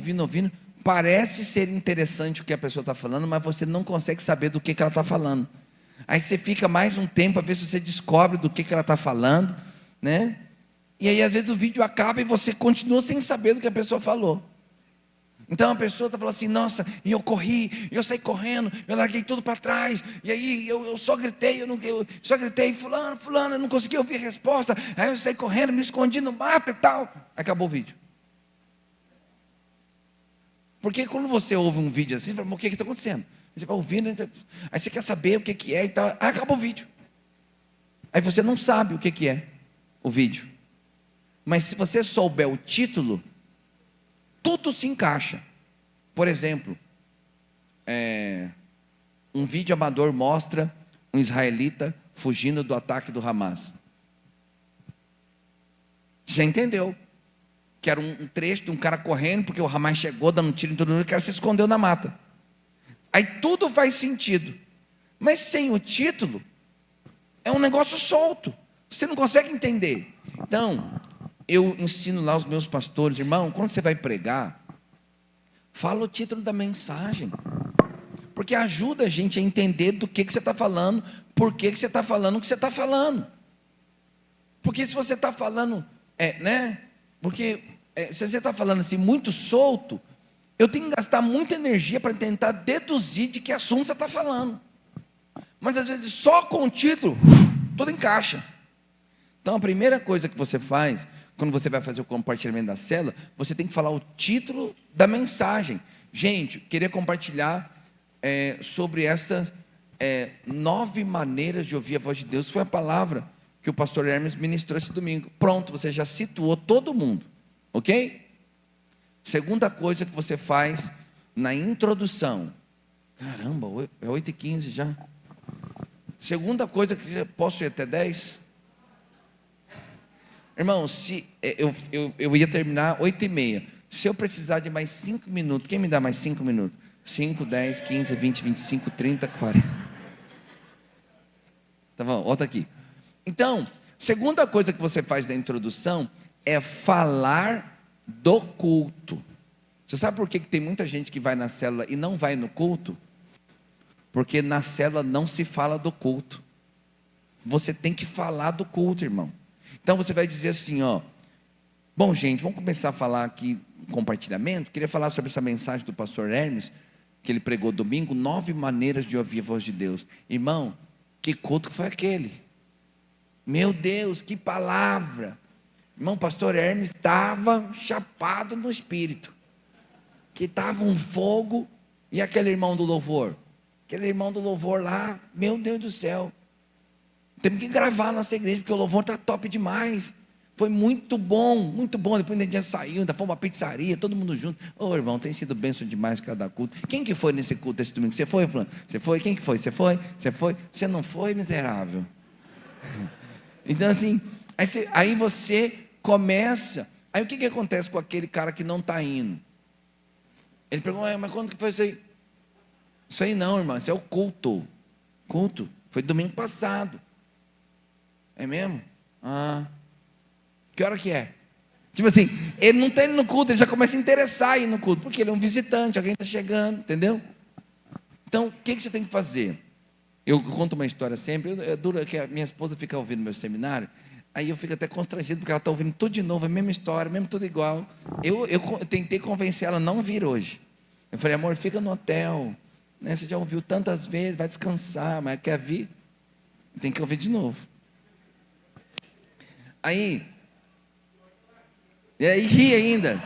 parece ser interessante o que a pessoa está falando, mas você não consegue saber do que ela está falando. Aí você fica mais um tempo, a ver se você descobre do que ela está falando, né? E aí às vezes o vídeo acaba e você continua sem saber do que a pessoa falou. Então a pessoa está falando assim, nossa, e eu corri, eu saí correndo, eu larguei tudo para trás, e aí eu só gritei, eu só gritei, fulano, eu não consegui ouvir a resposta, aí eu saí correndo, me escondi no mato e tal. Acabou o vídeo. Porque quando você ouve um vídeo assim, você fala, o que está acontecendo? Você vai ouvindo, aí você quer saber o que é e tal, aí acabou o vídeo. Aí você não sabe o que é o vídeo. Mas se você souber o título, tudo se encaixa. Por exemplo, um vídeo amador mostra um israelita fugindo do ataque do Hamas. Já entendeu? Que era um trecho de um cara correndo, porque o Hamas chegou dando um tiro em todo mundo, e o cara se escondeu na mata. Aí tudo faz sentido. Mas sem o título, é um negócio solto. Você não consegue entender. Então, eu ensino lá os meus pastores, irmão, quando você vai pregar, fala o título da mensagem, porque ajuda a gente a entender do que você está falando, por que você está falando o que você está falando. Porque se você está falando, né? Porque se você está falando assim muito solto, eu tenho que gastar muita energia para tentar deduzir de que assunto você está falando. Mas às vezes só com o título, tudo encaixa. Então a primeira coisa que você faz, quando você vai fazer o compartilhamento da célula, você tem que falar o título da mensagem. Gente, queria compartilhar sobre essas 9 maneiras de ouvir a voz de Deus. Foi a palavra que o pastor Hermes ministrou esse domingo. Pronto, você já situou todo mundo, ok? Segunda coisa que você faz na introdução. Caramba, é 8h15 já. Segunda coisa que posso ir até 10? Irmão, se eu ia terminar 8h30. Se eu precisar de mais 5 minutos, quem me dá mais 5 minutos? 5, 10, 15, 20, 25, 30, 40. Tá bom, volta aqui. Então, segunda coisa que você faz na introdução é falar do culto. Você sabe por que tem muita gente que vai na célula e não vai no culto? Porque na célula não se fala do culto. Você tem que falar do culto, irmão. Então você vai dizer assim, ó. Bom, gente, vamos começar a falar aqui compartilhamento. Queria falar sobre essa mensagem do pastor Hermes, que ele pregou domingo, 9 maneiras de ouvir a voz de Deus. Irmão, que culto foi aquele? Meu Deus, que palavra! Irmão, pastor Hermes estava chapado no espírito, que estava um fogo. E aquele irmão do louvor? Aquele irmão do louvor lá, meu Deus do céu, temos que gravar a nossa igreja, porque o louvor está top demais. Foi muito bom, muito bom. Depois a gente já saiu, ainda fomos uma pizzaria, todo mundo junto. Ô irmão, tem sido bênção demais cada culto. Quem que foi nesse culto esse domingo? Você foi, Fulano? Você foi? Quem que foi? Você foi? Você foi? Você não foi, miserável? Então assim, aí você começa. Aí o que acontece com aquele cara que não está indo? Ele pergunta, mas quando que foi isso aí? Isso aí não, irmão, isso é o culto. Culto, foi domingo passado. É mesmo? Que hora que é? Tipo assim, ele não está indo no culto, ele já começa a interessar em ir no culto, porque ele é um visitante, alguém está chegando, entendeu? Então, o que você tem que fazer? Eu conto uma história sempre, dura que a minha esposa fica ouvindo meu seminário, aí eu fico até constrangido, porque ela está ouvindo tudo de novo, a mesma história, mesmo tudo igual. Eu tentei convencer ela a não vir hoje. Eu falei, amor, fica no hotel, né? Você já ouviu tantas vezes, vai descansar, mas quer vir? Tem que ouvir de novo. Aí ri ainda.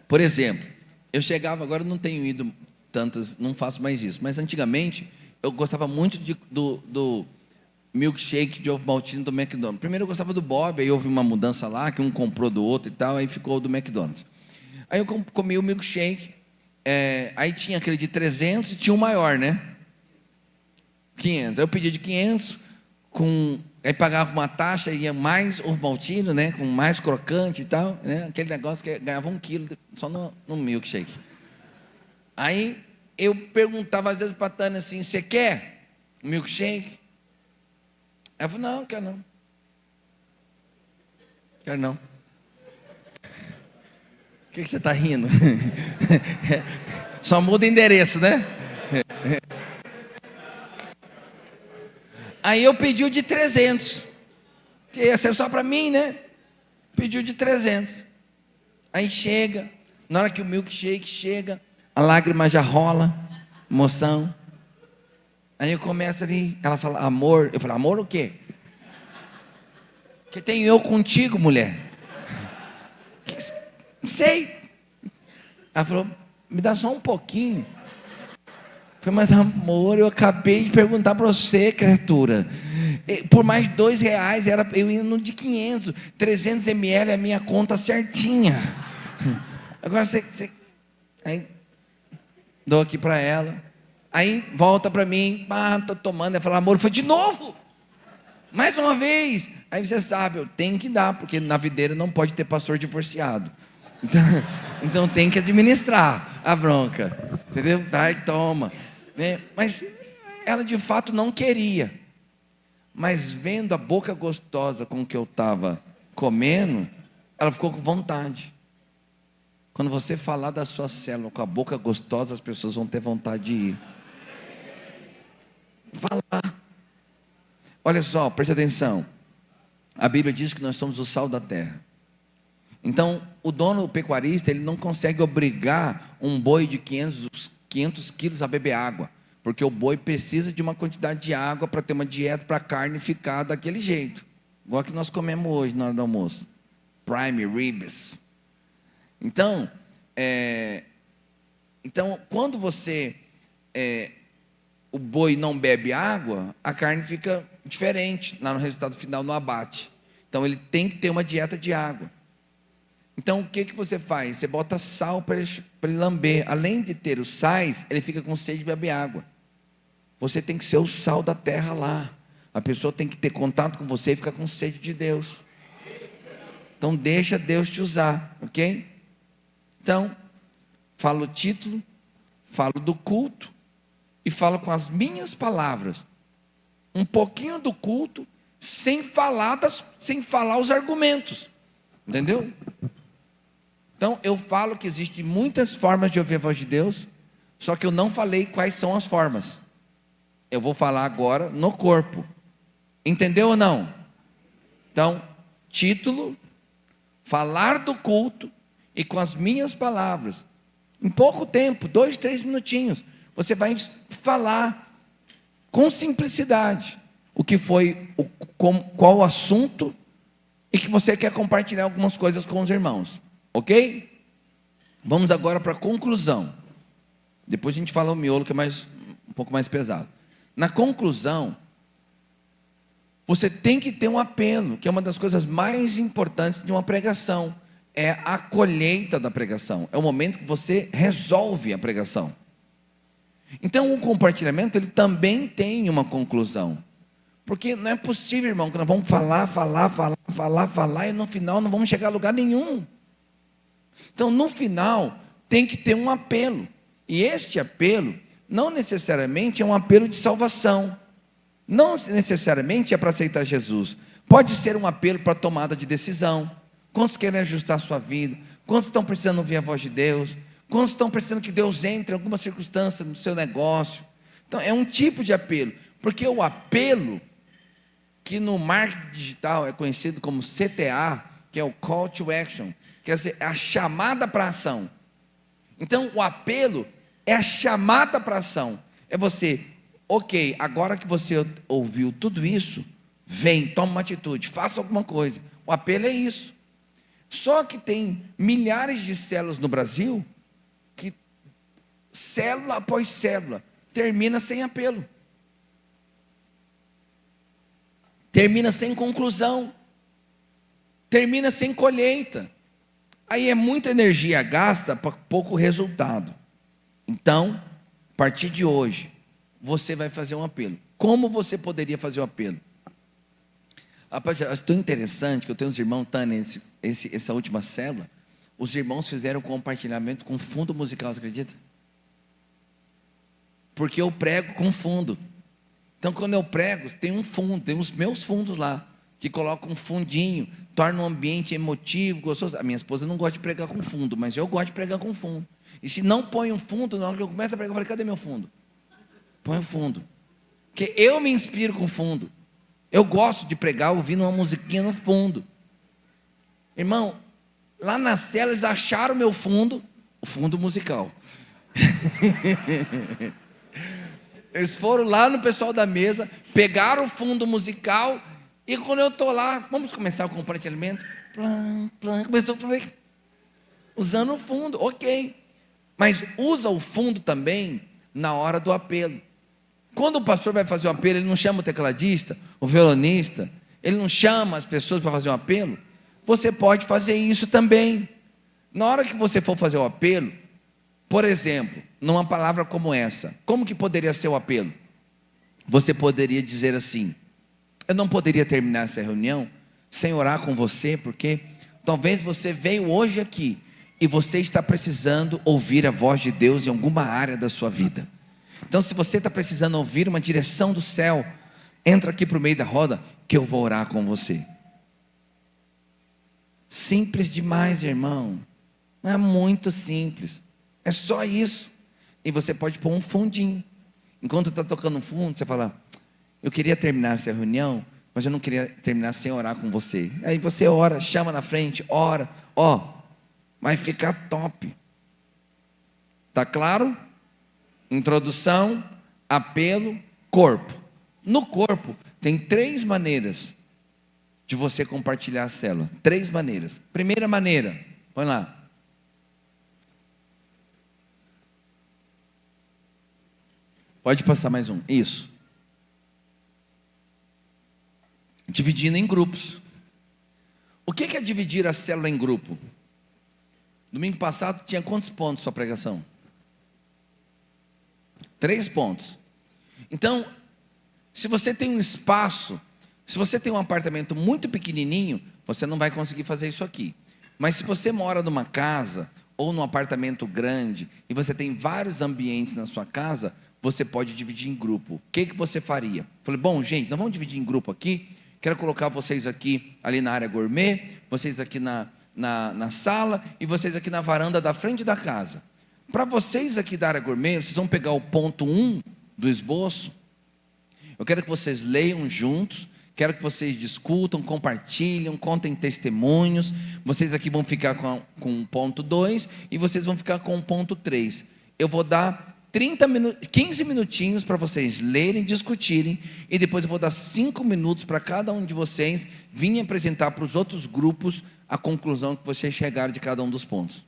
Por exemplo, eu chegava, agora eu não tenho ido tantas, não faço mais isso, mas antigamente eu gostava muito do milkshake de ovo maltine do McDonald's. Primeiro eu gostava do Bob, aí houve uma mudança lá, que um comprou do outro e tal, aí ficou o do McDonald's. Aí eu comi o milkshake, aí tinha aquele de 300 e tinha o maior, né? 500. Aí eu pedi de 500, aí pagava uma taxa, ia mais ovo maltine, né? Com mais crocante e tal, né? Aquele negócio que ganhava 1 quilo só no milkshake. Aí eu perguntava às vezes para a Tânia assim, você quer um milkshake? Ela falou, não, quero não. Quero não. O que você está rindo? Só muda endereço, né? Aí eu pedi o de 300, que ia ser só para mim, né? Pediu de 300. Aí chega, na hora que o milkshake chega, a lágrima já rola, emoção. Aí eu começo ali, ela fala, amor. Eu falo, amor o quê? Que tenho eu contigo, mulher? Não sei. Ela falou, me dá só um pouquinho. Eu falei, mas amor, eu acabei de perguntar para você, criatura. Por mais R$2, eu ia no de 500, 300 ml é a minha conta certinha. Agora você... Aí, dou aqui para ela. Aí, volta para mim. Estou tomando. Ela fala, amor, foi de novo. Mais uma vez. Aí você sabe, eu tenho que dar, porque na videira não pode ter pastor divorciado. Então tem que administrar a bronca. Entendeu? Dá e toma. Mas ela de fato não queria. Mas vendo a boca gostosa com que eu estava comendo, ela ficou com vontade. Quando você falar da sua célula com a boca gostosa, as pessoas vão ter vontade de ir. Vá lá. Olha só, preste atenção. A Bíblia diz que nós somos o sal da terra. Então, o dono, o pecuarista, ele não consegue obrigar um boi de 500 quilos a beber água, porque o boi precisa de uma quantidade de água para ter uma dieta, para a carne ficar daquele jeito, igual que nós comemos hoje na hora do almoço, prime ribs. Então, quando o boi não bebe água, a carne fica diferente lá no resultado final, no abate. Então ele tem que ter uma dieta de água. Então o que você faz? Você bota sal para ele lamber. Além de ter os sais, ele fica com sede de beber água. Você tem que ser o sal da terra lá. A pessoa tem que ter contato com você e ficar com sede de Deus. Então deixa Deus te usar, ok? Então, falo o título, falo do culto e falo com as minhas palavras. Um pouquinho do culto, sem falar os argumentos. Entendeu? Então, eu falo que existem muitas formas de ouvir a voz de Deus, só que eu não falei quais são as formas. Eu vou falar agora no corpo. Entendeu ou não? Então, título, falar do culto e com as minhas palavras. Em pouco tempo, 2, 3 minutinhos, você vai falar com simplicidade o que foi, qual o assunto e que você quer compartilhar algumas coisas com os irmãos. Ok? Vamos agora para a conclusão. Depois a gente fala o miolo, que é um pouco mais pesado. Na conclusão, você tem que ter um apelo, que é uma das coisas mais importantes de uma pregação. É a colheita da pregação. É o momento que você resolve a pregação. Então o compartilhamento, ele também tem uma conclusão. Porque não é possível, irmão, que nós vamos falar, e no final não vamos chegar a lugar nenhum. Então, no final, tem que ter um apelo. E este apelo, não necessariamente é um apelo de salvação. Não necessariamente é para aceitar Jesus. Pode ser um apelo para tomada de decisão. Quantos querem ajustar a sua vida? Quantos estão precisando ouvir a voz de Deus? Quantos estão precisando que Deus entre em alguma circunstância no seu negócio? Então, é um tipo de apelo. Porque o apelo, que no marketing digital é conhecido como CTA, que é o Call to Action, quer dizer, é a chamada para a ação. Então, o apelo é a chamada para a ação. É você, ok, agora que você ouviu tudo isso, vem, toma uma atitude, faça alguma coisa. O apelo é isso. Só que tem milhares de células no Brasil, que célula após célula, termina sem apelo. Termina sem conclusão. Termina sem colheita. Aí é muita energia gasta para pouco resultado. Então, a partir de hoje, você vai fazer um apelo. Como você poderia fazer um apelo? Rapaz, acho tão interessante que eu tenho uns irmãos, Tânia, essa última célula, os irmãos fizeram compartilhamento com fundo musical, você acredita? Porque eu prego com fundo. Então, quando eu prego, tem um fundo, tem os meus fundos lá, que colocam um fundinho, torna um ambiente emotivo, gostoso. A minha esposa não gosta de pregar com fundo, mas eu gosto de pregar com fundo. E se não põe um fundo, na hora que eu começo a pregar, eu falo, cadê meu fundo? Põe o fundo. Porque eu me inspiro com fundo. Eu gosto de pregar ouvindo uma musiquinha no fundo. Irmão, lá na cela eles acharam o meu fundo, o fundo musical. Eles foram lá no pessoal da mesa, pegaram o fundo musical, e quando eu estou lá, vamos começar o compartilhamento, começou a ver, usando o fundo, ok. Mas usa o fundo também na hora do apelo. Quando o pastor vai fazer um apelo, ele não chama o tecladista, o violonista, ele não chama as pessoas para fazer um apelo. Você pode fazer isso também. Na hora que você for fazer o apelo, por exemplo, numa palavra como essa, como que poderia ser o apelo? Você poderia dizer assim: eu não poderia terminar essa reunião sem orar com você, porque talvez você veio hoje aqui e você está precisando ouvir a voz de Deus em alguma área da sua vida. Então, se você está precisando ouvir uma direção do céu, entra aqui para o meio da roda, que eu vou orar com você. Simples demais, irmão. Não é muito simples. É só isso. E você pode pôr um fundinho. Enquanto está tocando um fundo, você fala: eu queria terminar essa reunião, mas eu não queria terminar sem orar com você. Aí você ora, chama na frente, ora Ó, vai ficar top. Tá claro? Introdução, apelo, corpo. No corpo, tem 3 maneiras de você compartilhar a célula. 3 maneiras. Primeira maneira, põe lá. Pode passar mais um. Isso. Dividindo em grupos. O que é dividir a célula em grupo? Domingo passado tinha quantos pontos sua pregação? 3 pontos. Então, se você tem um espaço, se você tem um apartamento muito pequenininho, você não vai conseguir fazer isso aqui. Mas se você mora numa casa ou num apartamento grande e você tem vários ambientes na sua casa, você pode dividir em grupo. O que você faria? Falei, bom, gente, nós vamos dividir em grupo aqui. Quero colocar vocês aqui ali na área gourmet, vocês aqui na sala e vocês aqui na varanda da frente da casa. Para vocês aqui da área gourmet, vocês vão pegar o ponto 1 do esboço. Eu quero que vocês leiam juntos, quero que vocês discutam, compartilhem, contem testemunhos. Vocês aqui vão ficar com o ponto 2 e vocês vão ficar com o ponto 3. Eu vou dar 15 minutinhos para vocês lerem, discutirem, e depois eu vou dar 5 minutos para cada um de vocês vir apresentar para os outros grupos a conclusão que vocês chegaram de cada um dos pontos.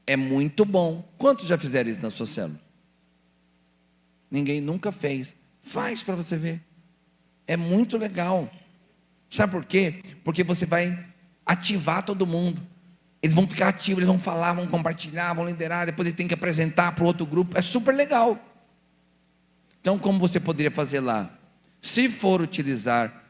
É muito bom. Quantos já fizeram isso na sua célula? Ninguém nunca fez. Faz para você ver. É muito legal. Sabe por quê? Porque você vai ativar todo mundo. Eles vão ficar ativos, eles vão falar, vão compartilhar, vão liderar, depois eles têm que apresentar para o outro grupo. É super legal. Então, como você poderia fazer lá? Se for utilizar,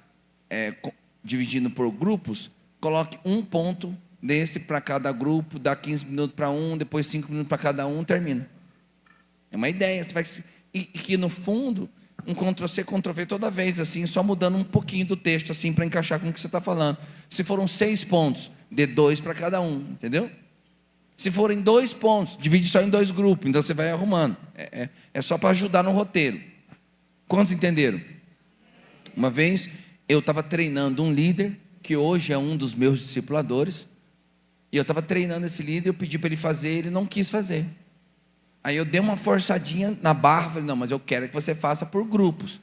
dividindo por grupos, coloque um ponto desse para cada grupo, dá 15 minutos para um, depois 5 minutos para cada um, termina. É uma ideia. Você vai, e que no fundo, um Ctrl+C, Ctrl+V toda vez, assim, só mudando um pouquinho do texto, assim, para encaixar com o que você está falando. Se foram 6 pontos, dê 2 para cada um, entendeu? Se forem 2 pontos, divide só em 2 grupos, então você vai arrumando. É só para ajudar no roteiro. Quantos entenderam? Uma vez, eu estava treinando um líder, que hoje é um dos meus discipuladores, e eu estava treinando esse líder, eu pedi para ele fazer, ele não quis fazer. Aí eu dei uma forçadinha na barra, falei, não, mas eu quero que você faça por grupos,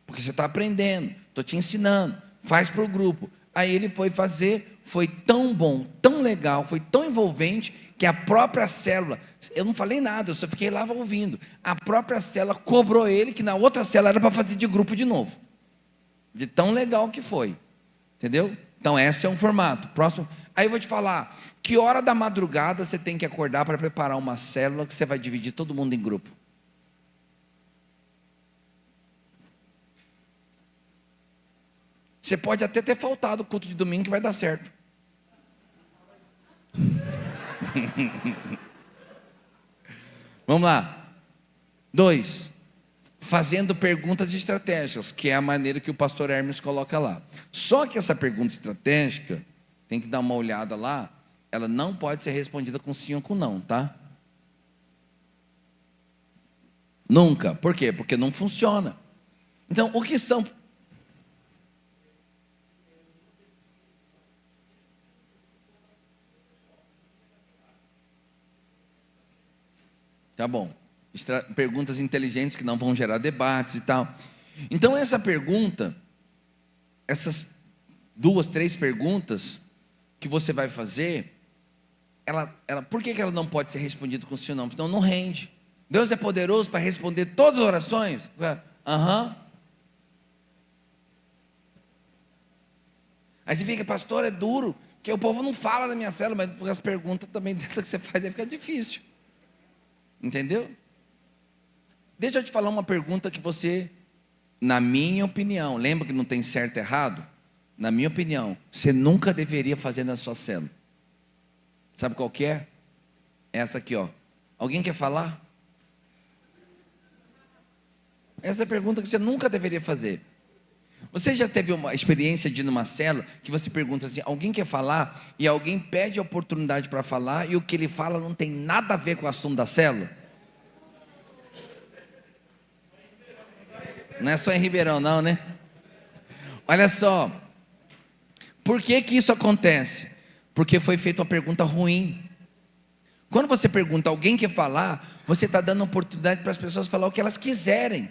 porque você está aprendendo, estou te ensinando, faz por grupo. Aí ele foi fazer, foi tão bom, tão legal, foi tão envolvente, que a própria célula, eu não falei nada, eu só fiquei lá ouvindo, a própria célula cobrou ele, que na outra célula era para fazer de grupo de novo, de tão legal que foi, entendeu? Então esse é um formato. Próximo. Aí eu vou te falar, que hora da madrugada você tem que acordar para preparar uma célula que você vai dividir todo mundo em grupo? Você pode até ter faltado o culto de domingo que vai dar certo. Vamos lá. 2. Fazendo perguntas estratégicas, que é a maneira que o pastor Hermes coloca lá. Só que essa pergunta estratégica, tem que dar uma olhada lá, ela não pode ser respondida com sim ou com não, tá? Nunca. Por quê? Porque não funciona. Então, o que são... Tá bom. Perguntas inteligentes que não vão gerar debates e tal. Então essa pergunta, essas 2, 3 perguntas que você vai fazer, por que ela não pode ser respondida com sim ou não? Porque não rende. Deus é poderoso para responder todas as orações? Aham. Aí você fica, pastor, é duro, que o povo não fala da minha célula, mas as perguntas também dessa que você faz, fica difícil. Entendeu? Deixa eu te falar uma pergunta que você, na minha opinião, lembra que não tem certo e errado? Na minha opinião, você nunca deveria fazer na sua célula. Sabe qual que é? Essa aqui, ó. Alguém quer falar? Essa é a pergunta que você nunca deveria fazer. Você já teve uma experiência de ir numa célula que você pergunta assim, alguém quer falar? E alguém pede a oportunidade para falar e o que ele fala não tem nada a ver com o assunto da célula? Não é só em Ribeirão não, né? Olha só, Por que que isso acontece? Porque foi feita uma pergunta ruim. Quando você pergunta, alguém quer falar, você está dando oportunidade para as pessoas falar o que elas quiserem.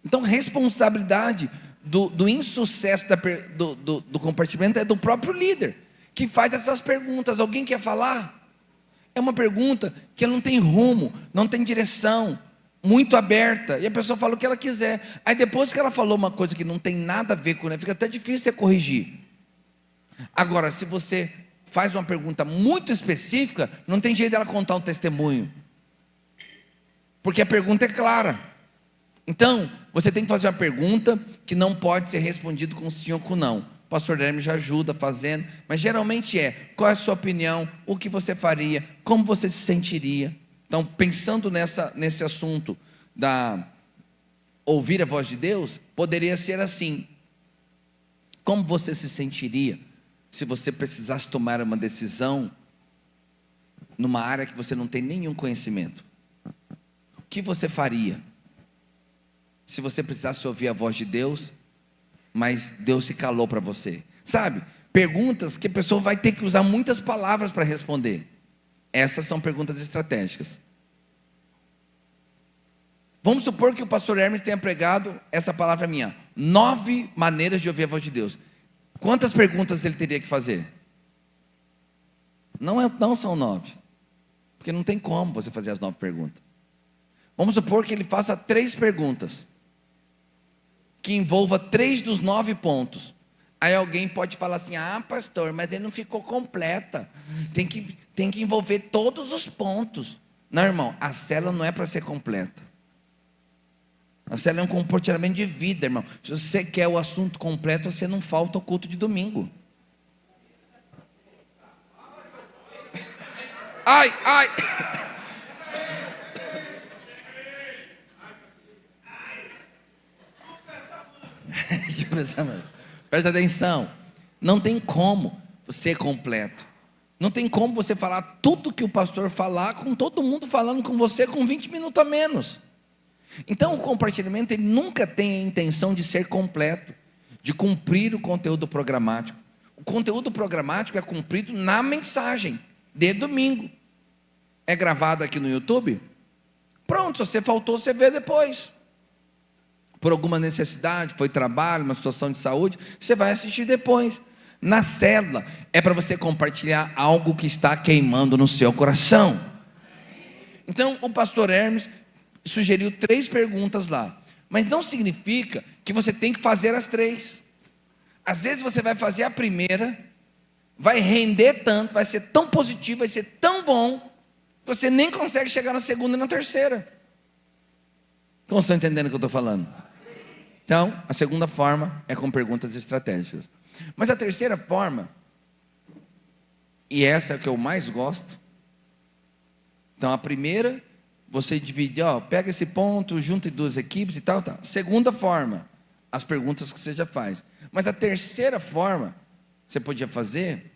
Então, responsabilidade do insucesso do compartilhamento é do próprio líder, que faz essas perguntas. Alguém quer falar? É uma pergunta que não tem rumo, não tem direção, muito aberta, e a pessoa fala o que ela quiser. Aí depois que ela falou uma coisa que não tem nada a ver com ela, fica até difícil você corrigir. Agora, se você faz uma pergunta muito específica, não tem jeito dela contar um testemunho, porque a pergunta é clara. Então, você tem que fazer uma pergunta que não pode ser respondida com sim ou com não. O pastor Hermes já ajuda fazendo, mas geralmente qual é a sua opinião, o que você faria, como você se sentiria. Então, pensando nesse assunto da ouvir a voz de Deus, poderia ser assim: como você se sentiria se você precisasse tomar uma decisão numa área que você não tem nenhum conhecimento? O que você faria se você precisasse ouvir a voz de Deus, mas Deus se calou para você? Sabe, perguntas que a pessoa vai ter que usar muitas palavras para responder. Essas são perguntas estratégicas. Vamos supor que o pastor Hermes tenha pregado essa palavra minha: 9 maneiras de ouvir a voz de Deus. Quantas perguntas ele teria que fazer? Não são 9, porque não tem como você fazer as 9 perguntas. Vamos supor que ele faça 3 perguntas, que envolva 3 dos 9 pontos. Aí alguém pode falar assim: ah, pastor, mas ele não ficou completa, tem que envolver todos os pontos. Não, irmão, a célula não é para ser completa. A célula é um comportamento de vida, irmão. Se você quer o assunto completo, você não falta o culto de domingo. Ai, ai. Deixa eu pensar, mano. Presta atenção. Não tem como ser completo. Não tem como você falar tudo que o pastor falar, com todo mundo falando com você com 20 minutos a menos. Então, o compartilhamento, ele nunca tem a intenção de ser completo, de cumprir o conteúdo programático. O conteúdo programático é cumprido na mensagem de domingo. É gravado aqui no YouTube? Pronto, se você faltou, você vê depois. Por alguma necessidade, foi trabalho, uma situação de saúde, você vai assistir depois. Na célula, é para você compartilhar algo que está queimando no seu coração. Então, o pastor Hermes sugeriu 3 perguntas lá, mas não significa que você tem que fazer as 3. Às vezes você vai fazer a primeira, vai render tanto, vai ser tão positivo, vai ser tão bom, que você nem consegue chegar na segunda e na terceira. Como estão entendendo o que eu estou falando? Então, a segunda forma é com perguntas estratégicas. Mas a terceira forma, e essa é a que eu mais gosto. Então, a primeira, você divide, pega esse ponto, junta em 2 equipes e tal. Segunda forma, as perguntas que você já faz. Mas a terceira forma que você podia fazer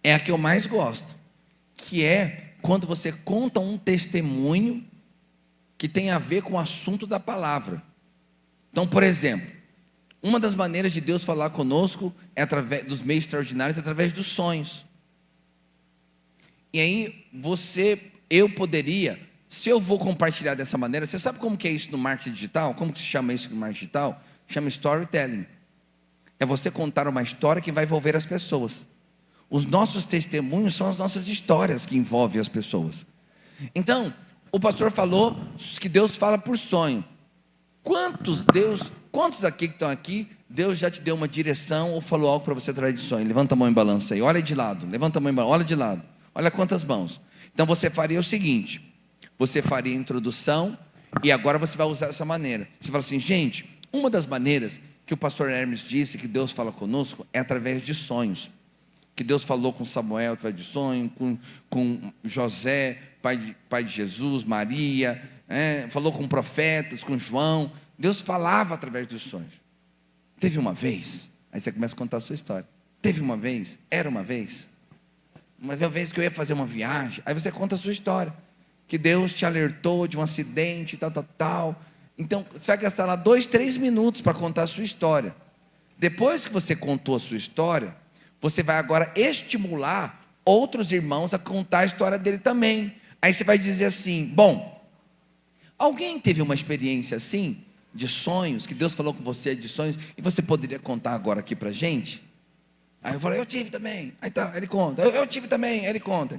é a que eu mais gosto, que é quando você conta um testemunho que tem a ver com o assunto da palavra. Então, por exemplo, uma das maneiras de Deus falar conosco é através dos meios extraordinários, através dos sonhos. E aí eu poderia, se eu vou compartilhar dessa maneira, você sabe como que é isso no marketing digital? Como que se chama isso no marketing digital? Chama storytelling. É você contar uma história que vai envolver as pessoas. Os nossos testemunhos são as nossas histórias que envolvem as pessoas. Então, o pastor falou que Deus fala por sonho. Quantos aqui que estão aqui, Deus já te deu uma direção ou falou algo para você através de sonho? Levanta a mão em balança aí, olha de lado, levanta a mão em balança, olha de lado, olha quantas mãos. Então você faria o seguinte: você faria a introdução e agora você vai usar essa maneira. Você fala assim: gente, uma das maneiras que o pastor Hermes disse que Deus fala conosco é através de sonhos. Que Deus falou com Samuel através de sonho, com José, pai de Jesus, Maria, falou com profetas, com João. Deus falava através dos sonhos. Teve uma vez, aí você começa a contar a sua história. Teve uma vez, era uma vez que eu ia fazer uma viagem. Aí você conta a sua história, que Deus te alertou de um acidente, tal. Então você vai gastar lá 2, 3 minutos para contar a sua história. Depois que você contou a sua história, você vai agora estimular outros irmãos a contar a história dele também. Aí você vai dizer assim: bom, alguém teve uma experiência assim, de sonhos, que Deus falou com você de sonhos, e você poderia contar agora aqui pra gente? Aí eu falo: eu tive também. Aí tá, ele conta. Eu tive também, ele conta.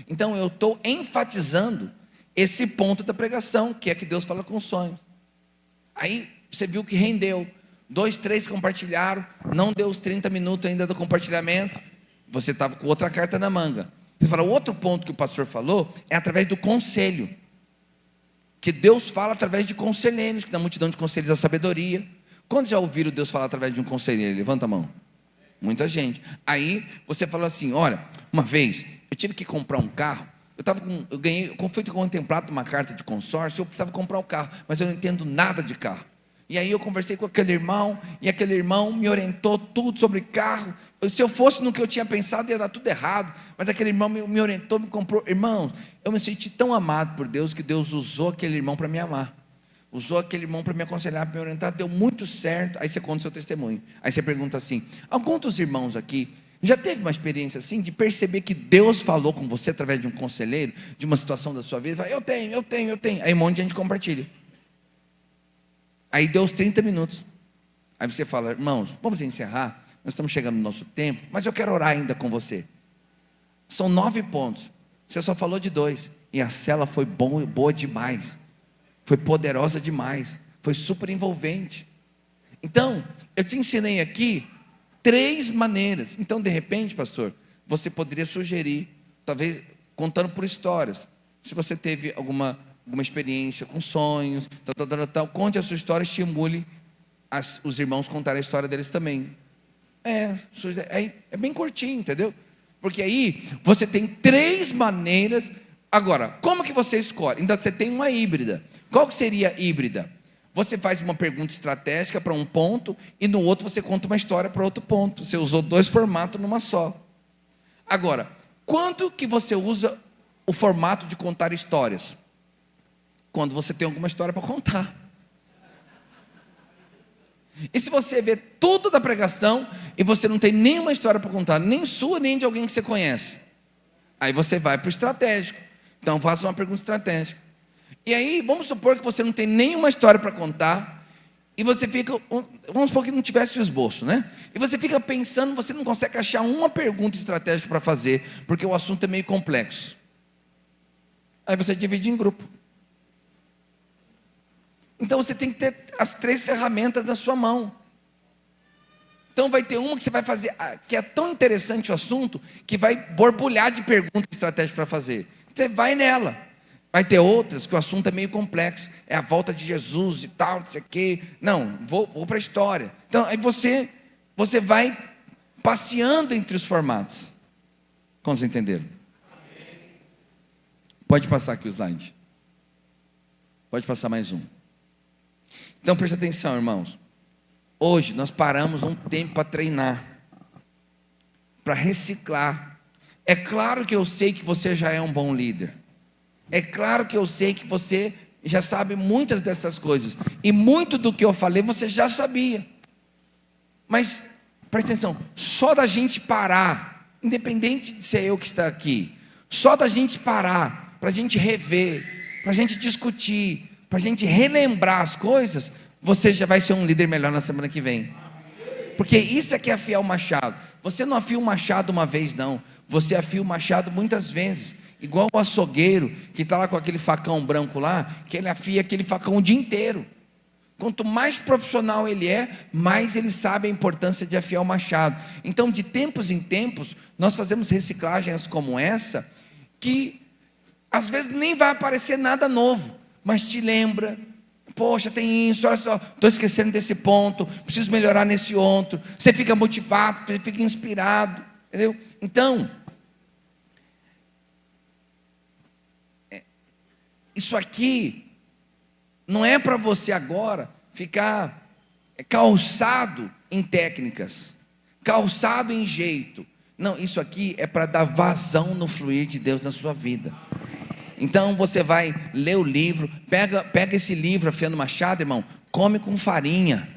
Então eu estou enfatizando esse ponto da pregação, que é que Deus fala com sonhos. Aí você viu que rendeu. 2, 3 compartilharam, não deu os 30 minutos ainda do compartilhamento, você estava com outra carta na manga. Você fala: o outro ponto que o pastor falou é através do conselho, que Deus fala através de conselheiros, que na multidão de conselheiros a sabedoria. Quando já ouviram Deus falar através de um conselheiro? Levanta a mão. Muita gente. Aí você fala assim: olha, uma vez eu tive que comprar um carro, eu ganhei, fui contemplado uma carta de consórcio, eu precisava comprar um carro, mas eu não entendo nada de carro. E aí eu conversei com aquele irmão, e aquele irmão me orientou tudo sobre carro. Se eu fosse no que eu tinha pensado, ia dar tudo errado, mas aquele irmão me orientou, me comprou. Irmãos, eu me senti tão amado por Deus, que Deus usou aquele irmão para me amar, usou aquele irmão para me aconselhar, para me orientar, deu muito certo. Aí você conta o seu testemunho, aí você pergunta assim: algum dos irmãos aqui já teve uma experiência assim, de perceber que Deus falou com você através de um conselheiro, de uma situação da sua vida? Fala: eu tenho. Aí um monte de gente compartilha. Aí deu os 30 minutos. Aí você fala: irmãos, vamos encerrar, nós estamos chegando no nosso tempo, mas eu quero orar ainda com você. São 9 pontos, você só falou de 2, e a cela foi boa demais, foi poderosa demais, foi super envolvente. Então, eu te ensinei aqui 3 maneiras. Então, de repente, pastor, você poderia sugerir, talvez contando por histórias, se você teve alguma experiência com sonhos, conte a sua história, estimule os irmãos a contar a história deles também. É bem curtinho, entendeu? Porque aí você tem 3 maneiras. Agora, como que você escolhe? Ainda você tem uma híbrida. Qual que seria a híbrida? Você faz uma pergunta estratégica para um ponto, e no outro você conta uma história para outro ponto. Você usou 2 formatos numa só. Agora, quando que você usa o formato de contar histórias? Quando você tem alguma história para contar. E se você vê tudo da pregação e você não tem nenhuma história para contar, nem sua, nem de alguém que você conhece, aí você vai para o estratégico. Então faça uma pergunta estratégica. E aí, vamos supor que você não tem nenhuma história para contar, e você fica, vamos supor que não tivesse o esboço, né? E você fica pensando, você não consegue achar uma pergunta estratégica para fazer, porque o assunto é meio complexo. Aí você divide em grupo. Então você tem que ter as 3 ferramentas na sua mão. Então vai ter uma que você vai fazer, que é tão interessante o assunto, que vai borbulhar de perguntas estratégicas para fazer. Você vai nela. Vai ter outras que o assunto é meio complexo, é a volta de Jesus e tal, não sei o quê. Não, vou para a história. Então aí você vai passeando entre os formatos. Como vocês entenderam? Pode passar aqui o slide. Pode passar mais um. Então preste atenção, irmãos. Hoje nós paramos um tempo para treinar, para reciclar. É claro que eu sei que você já é um bom líder. É claro que eu sei que você já sabe muitas dessas coisas. E muito do que eu falei você já sabia. Mas preste atenção, só da gente parar, independente de ser eu que está aqui, só da gente parar, para a gente rever, para a gente discutir, para a gente relembrar as coisas, você já vai ser um líder melhor na semana que vem. Porque isso é que é afiar o machado. Você não afia o machado uma vez, não. Você afia o machado muitas vezes. Igual o açougueiro, que está lá com aquele facão branco lá, que ele afia aquele facão o dia inteiro. Quanto mais profissional ele é, mais ele sabe a importância de afiar o machado. Então, de tempos em tempos, nós fazemos reciclagens como essa, que às vezes nem vai aparecer nada novo, mas te lembra: poxa, tem isso, olha só, estou esquecendo desse ponto, preciso melhorar nesse outro. Você fica motivado, você fica inspirado, entendeu? Então, isso aqui não é para você agora ficar calçado em técnicas, calçado em jeito. Não, isso aqui é para dar vazão no fluir de Deus na sua vida. Então você vai ler o livro, pega esse livro afiando machado, irmão, come com farinha.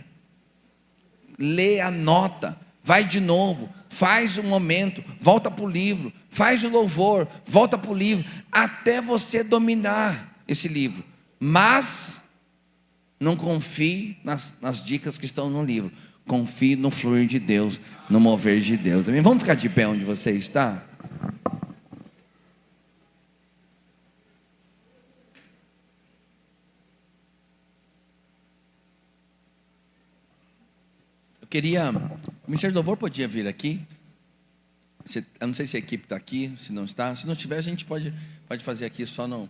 lê, anota, vai de novo, faz um momento, volta para o livro, faz o louvor, volta para o livro, até você dominar esse livro. Mas não confie nas dicas que estão no livro, confie no fluir de Deus, no mover de Deus. Amém? Vamos ficar de pé onde você está? O Ministério do Louvor podia vir aqui. Eu não sei se a equipe está aqui, se não está. Se não estiver, a gente pode fazer aqui só no...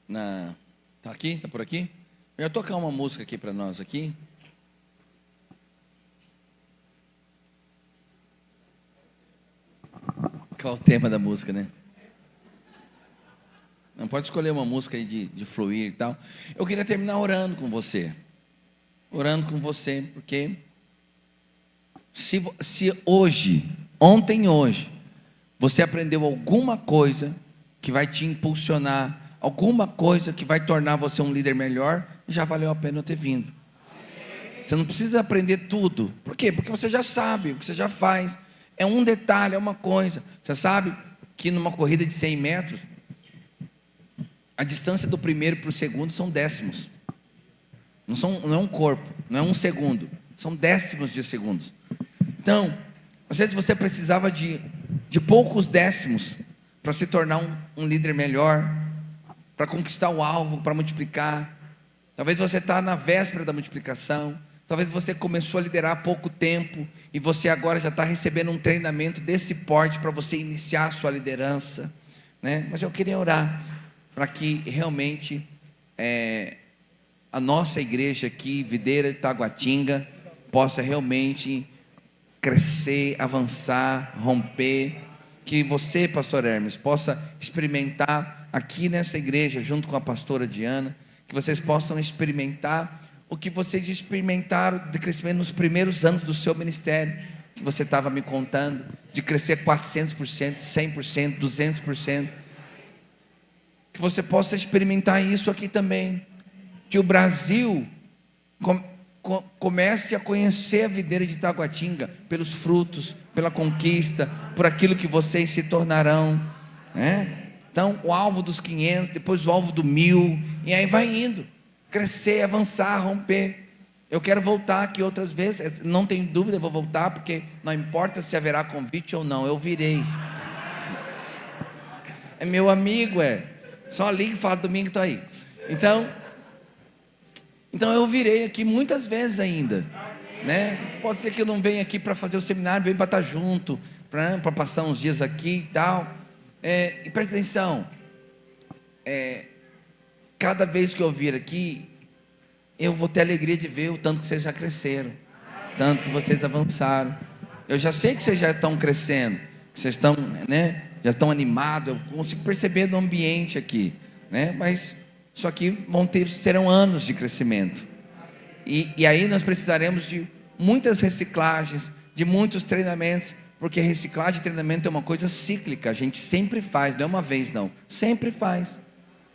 Está aqui? Está por aqui? Eu ia tocar uma música aqui para nós aqui. Qual o tema da música, né? Não pode escolher uma música aí de fluir e tal. Eu queria terminar orando com você. Orando com você, porque... Se hoje, ontem e hoje, você aprendeu alguma coisa que vai te impulsionar, alguma coisa que vai tornar você um líder melhor, já valeu a pena eu ter vindo. Você não precisa aprender tudo. Por quê? Porque você já sabe, porque você já faz. É um detalhe, é uma coisa. Você sabe que numa corrida de 100 metros, a distância do primeiro para o segundo são décimos. Não é um corpo, não é um segundo, são décimos de segundos. Então, às vezes você precisava de poucos décimos para se tornar um líder melhor, para conquistar o alvo, para multiplicar. Talvez você está na véspera da multiplicação, talvez você começou a liderar há pouco tempo e você agora já está recebendo um treinamento desse porte para você iniciar a sua liderança, né? Mas eu queria orar para que realmente a nossa igreja aqui, Videira de Taguatinga, possa realmente crescer, avançar, romper. Que você, pastor Hermes, possa experimentar aqui nessa igreja, junto com a pastora Diana, que vocês possam experimentar o que vocês experimentaram de crescimento nos primeiros anos do seu ministério, que você estava me contando, de crescer 400%, 100%, 200%. Que você possa experimentar isso aqui também. Que o Brasil comece a conhecer a videira de Taguatinga pelos frutos, pela conquista, por aquilo que vocês se tornarão, né? Então, o alvo dos 500, depois o alvo do 1000, e aí vai indo, crescer, avançar, romper. Eu quero voltar aqui outras vezes, não tenho dúvida, eu vou voltar, porque não importa se haverá convite ou não, eu virei. É meu amigo, só liga e fala, domingo estou aí. Então eu virei aqui muitas vezes ainda, né? Pode ser que eu não venha aqui para fazer o seminário, venho para estar junto, para passar uns dias aqui e tal. E presta atenção, cada vez que eu vir aqui, eu vou ter alegria de ver o tanto que vocês já cresceram, tanto que vocês avançaram. Eu já sei que vocês já estão crescendo, que vocês estão, né? Já estão animados, eu consigo perceber no ambiente aqui, né? Mas só que serão anos de crescimento. E aí nós precisaremos de muitas reciclagens, de muitos treinamentos, porque reciclagem e treinamento é uma coisa cíclica, a gente sempre faz, não é uma vez não, sempre faz.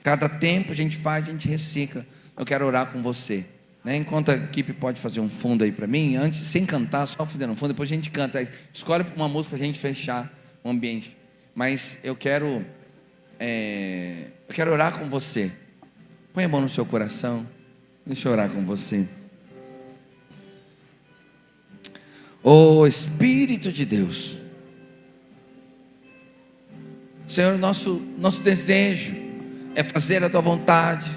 Cada tempo a gente faz, a gente recicla. Eu quero orar com você, né? Enquanto a equipe pode fazer um fundo aí para mim, antes, sem cantar, só fazendo um fundo, depois a gente canta. Escolhe uma música para a gente fechar o ambiente. Mas eu quero orar com você. Põe a mão no seu coração. Deixa eu orar com você. Oh Espírito de Deus, Senhor, nosso desejo é fazer a Tua vontade,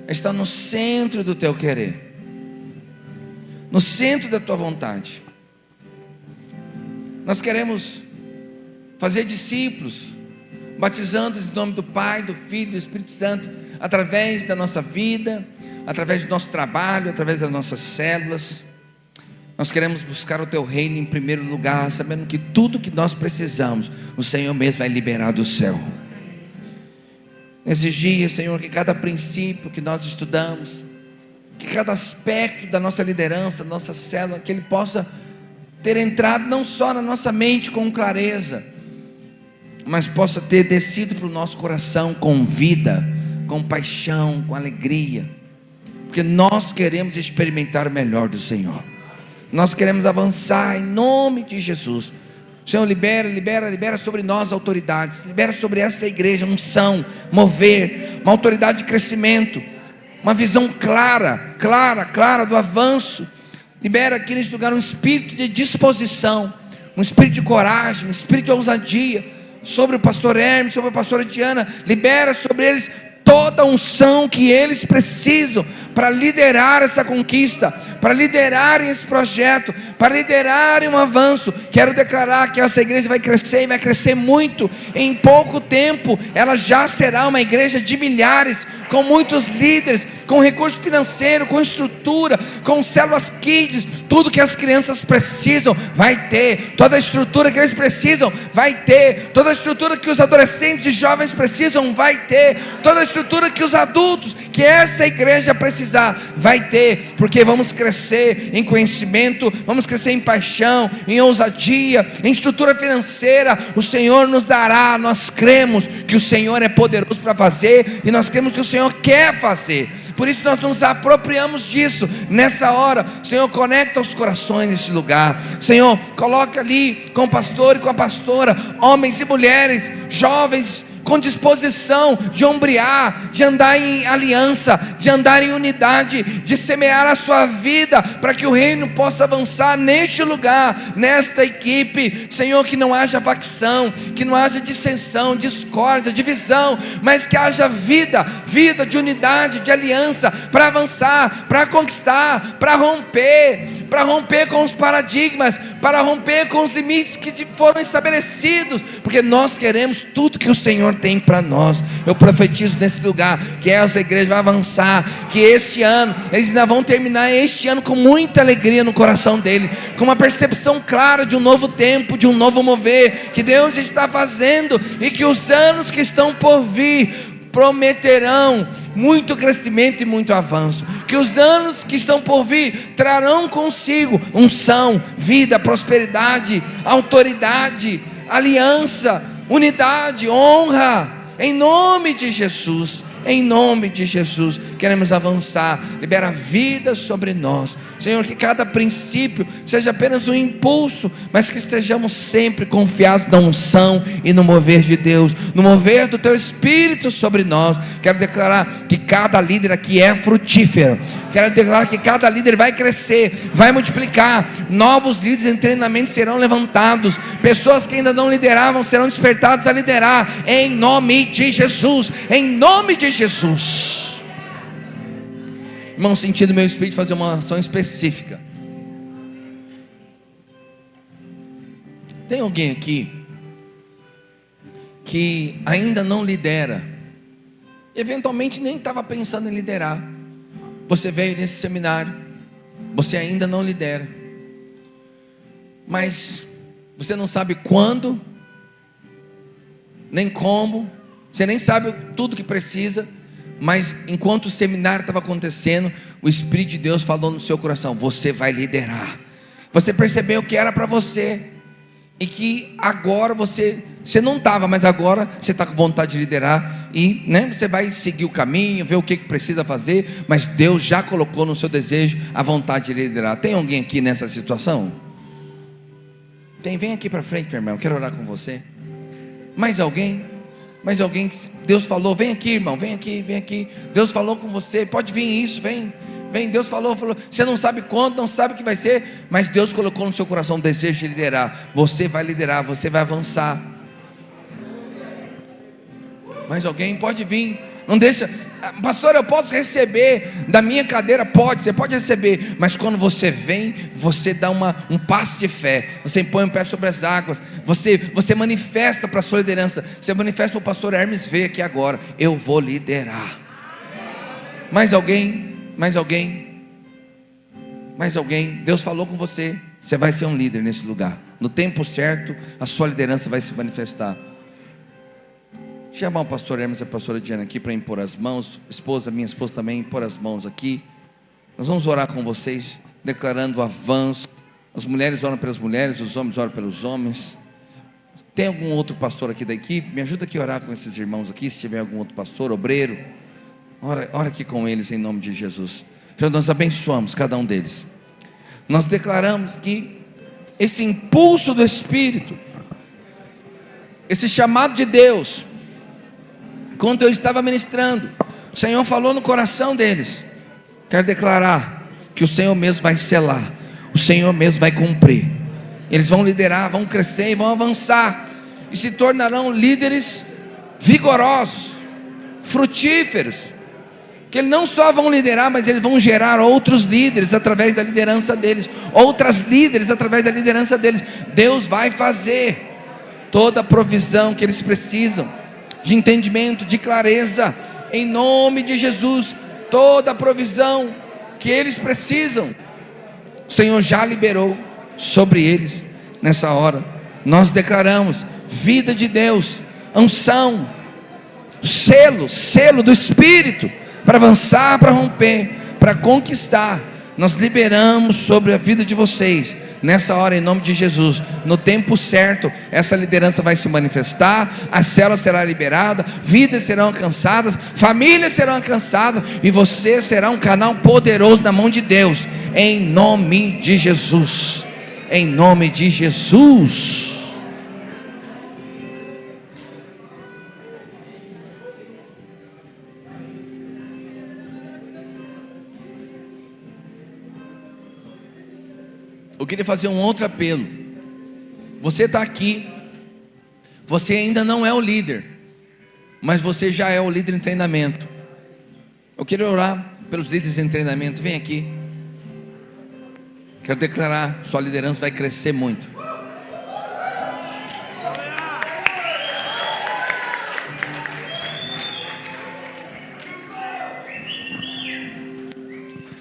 é estar no centro do Teu querer, no centro da Tua vontade. Nós queremos fazer discípulos, batizando-os em nome do Pai, do Filho e do Espírito Santo, através da nossa vida, através do nosso trabalho, através das nossas células. Nós queremos buscar o Teu reino em primeiro lugar, sabendo que tudo que nós precisamos, o Senhor mesmo vai liberar do céu. Nesses dias, Senhor, que cada princípio que nós estudamos, que cada aspecto da nossa liderança, da nossa célula, que ele possa ter entrado não só na nossa mente com clareza, mas possa ter descido para o nosso coração com vida, com paixão, com alegria, porque nós queremos experimentar o melhor do Senhor. Nós queremos avançar em nome de Jesus. Senhor, libera sobre nós autoridades. Libera sobre essa igreja unção, mover, uma autoridade de crescimento, uma visão clara do avanço. Libera aqui neste lugar um espírito de disposição, um espírito de coragem, um espírito de ousadia sobre o pastor Hermes, sobre a pastora Diana. Libera sobre eles toda a unção que eles precisam para liderar essa conquista, para liderarem esse projeto, para liderarem um avanço. Quero declarar que essa igreja vai crescer, e vai crescer muito. Em pouco tempo ela já será uma igreja de milhares, com muitos líderes, com recurso financeiro, com estrutura, com células kids. Tudo que as crianças precisam vai ter, toda a estrutura que eles precisam vai ter, toda a estrutura que os adolescentes e jovens precisam vai ter, toda a estrutura que os adultos, que essa igreja precisar, vai ter, porque vamos crescer em conhecimento, vamos crescer em paixão, em ousadia, em estrutura financeira. O Senhor nos dará. Nós cremos que o Senhor é poderoso para fazer, e nós cremos que o Senhor quer fazer. Por isso nós nos apropriamos disso nessa hora. Senhor, conecta os corações nesse lugar. Senhor, coloca ali com o pastor e com a pastora, homens e mulheres, jovens, com disposição de ombrear, de andar em aliança, de andar em unidade, de semear a sua vida, para que o reino possa avançar neste lugar, nesta equipe. Senhor, que não haja facção, que não haja dissensão, discórdia, divisão, mas que haja vida de unidade, de aliança, para avançar, para conquistar, para romper com os paradigmas, para romper com os limites que foram estabelecidos, porque nós queremos tudo que o Senhor tem para nós. Eu profetizo nesse lugar que essa igreja vai avançar, que este ano, eles ainda vão terminar este ano com muita alegria no coração dele, com uma percepção clara de um novo tempo, de um novo mover, que Deus está fazendo, e que os anos que estão por vir prometerão muito crescimento e muito avanço, que os anos que estão por vir trarão consigo unção, vida, prosperidade, autoridade, aliança, unidade, honra, em nome de Jesus. Em nome de Jesus, queremos avançar. Libera vida sobre nós, Senhor, que cada princípio seja apenas um impulso, mas que estejamos sempre confiados na unção e no mover de Deus, no mover do Teu Espírito sobre nós. Quero declarar que cada líder aqui é frutífero. Quero declarar que cada líder vai crescer, vai multiplicar. Novos líderes em treinamento serão levantados. Pessoas que ainda não lideravam serão despertadas a liderar, em nome de Jesus. Em nome de Jesus. Irmão, sentindo meu espírito fazer uma ação específica. Tem alguém aqui que ainda não lidera, eventualmente nem estava pensando em liderar. Você veio nesse seminário, você ainda não lidera, mas você não sabe quando, nem como, você nem sabe tudo que precisa, mas enquanto o seminário estava acontecendo, o Espírito de Deus falou no seu coração: você vai liderar. Você percebeu que era para você, e que agora você não estava, mas agora você está com vontade de liderar. E você vai seguir o caminho, ver o que precisa fazer, mas Deus já colocou no seu desejo a vontade de liderar. Tem alguém aqui nessa situação? Tem? Vem aqui para frente, meu irmão, eu quero orar com você. Mais alguém? Mais alguém que Deus falou? Vem aqui, irmão, vem aqui. Deus falou com você, pode vir isso, vem. Deus falou, você não sabe quando, não sabe o que vai ser, mas Deus colocou no seu coração o desejo de liderar. Você vai liderar, você vai avançar. Mais alguém? Pode vir. Não deixa. Pastor, eu posso receber da minha cadeira? Pode, você pode receber. Mas quando você vem, você dá um passo de fé. Você põe o pé sobre as águas. Você manifesta para a sua liderança. Você manifesta para o pastor Hermes ver aqui agora: eu vou liderar. Mais alguém? Mais alguém? Mais alguém? Deus falou com você. Você vai ser um líder nesse lugar. No tempo certo, a sua liderança vai se manifestar. Chamar o pastor Hermes e a pastora Diana aqui para impor as mãos. Minha esposa também, impor as mãos aqui. Nós vamos orar com vocês, declarando o avanço. As mulheres oram pelas mulheres, os homens oram pelos homens. Tem algum outro pastor aqui da equipe? Me ajuda aqui a orar com esses irmãos aqui. Se tiver algum outro pastor, obreiro, ora aqui com eles em nome de Jesus. Senhor, nós abençoamos cada um deles. Nós declaramos que esse impulso do Espírito, esse chamado de Deus, enquanto eu estava ministrando, o Senhor falou no coração deles. Quero declarar que o Senhor mesmo vai selar, o Senhor mesmo vai cumprir. Eles vão liderar, vão crescer e vão avançar, e se tornarão líderes vigorosos, frutíferos, que eles não só vão liderar, mas eles vão gerar outros líderes através da liderança deles, outras líderes através da liderança deles. Deus vai fazer toda a provisão que eles precisam, de entendimento, de clareza, em nome de Jesus. Toda a provisão que eles precisam, o Senhor já liberou sobre eles. Nessa hora nós declaramos vida de Deus, unção, selo do Espírito, para avançar, para romper, para conquistar. Nós liberamos sobre a vida de vocês nessa hora, em nome de Jesus. No tempo certo, essa liderança vai se manifestar, a célula será liberada, vidas serão alcançadas, famílias serão alcançadas, e você será um canal poderoso na mão de Deus, em nome de Jesus. Em nome de Jesus. Eu queria fazer um outro apelo. Você está aqui, você ainda não é o líder, mas você já é o líder em treinamento. Eu queria orar pelos líderes em treinamento. Vem aqui. Quero declarar, sua liderança vai crescer muito.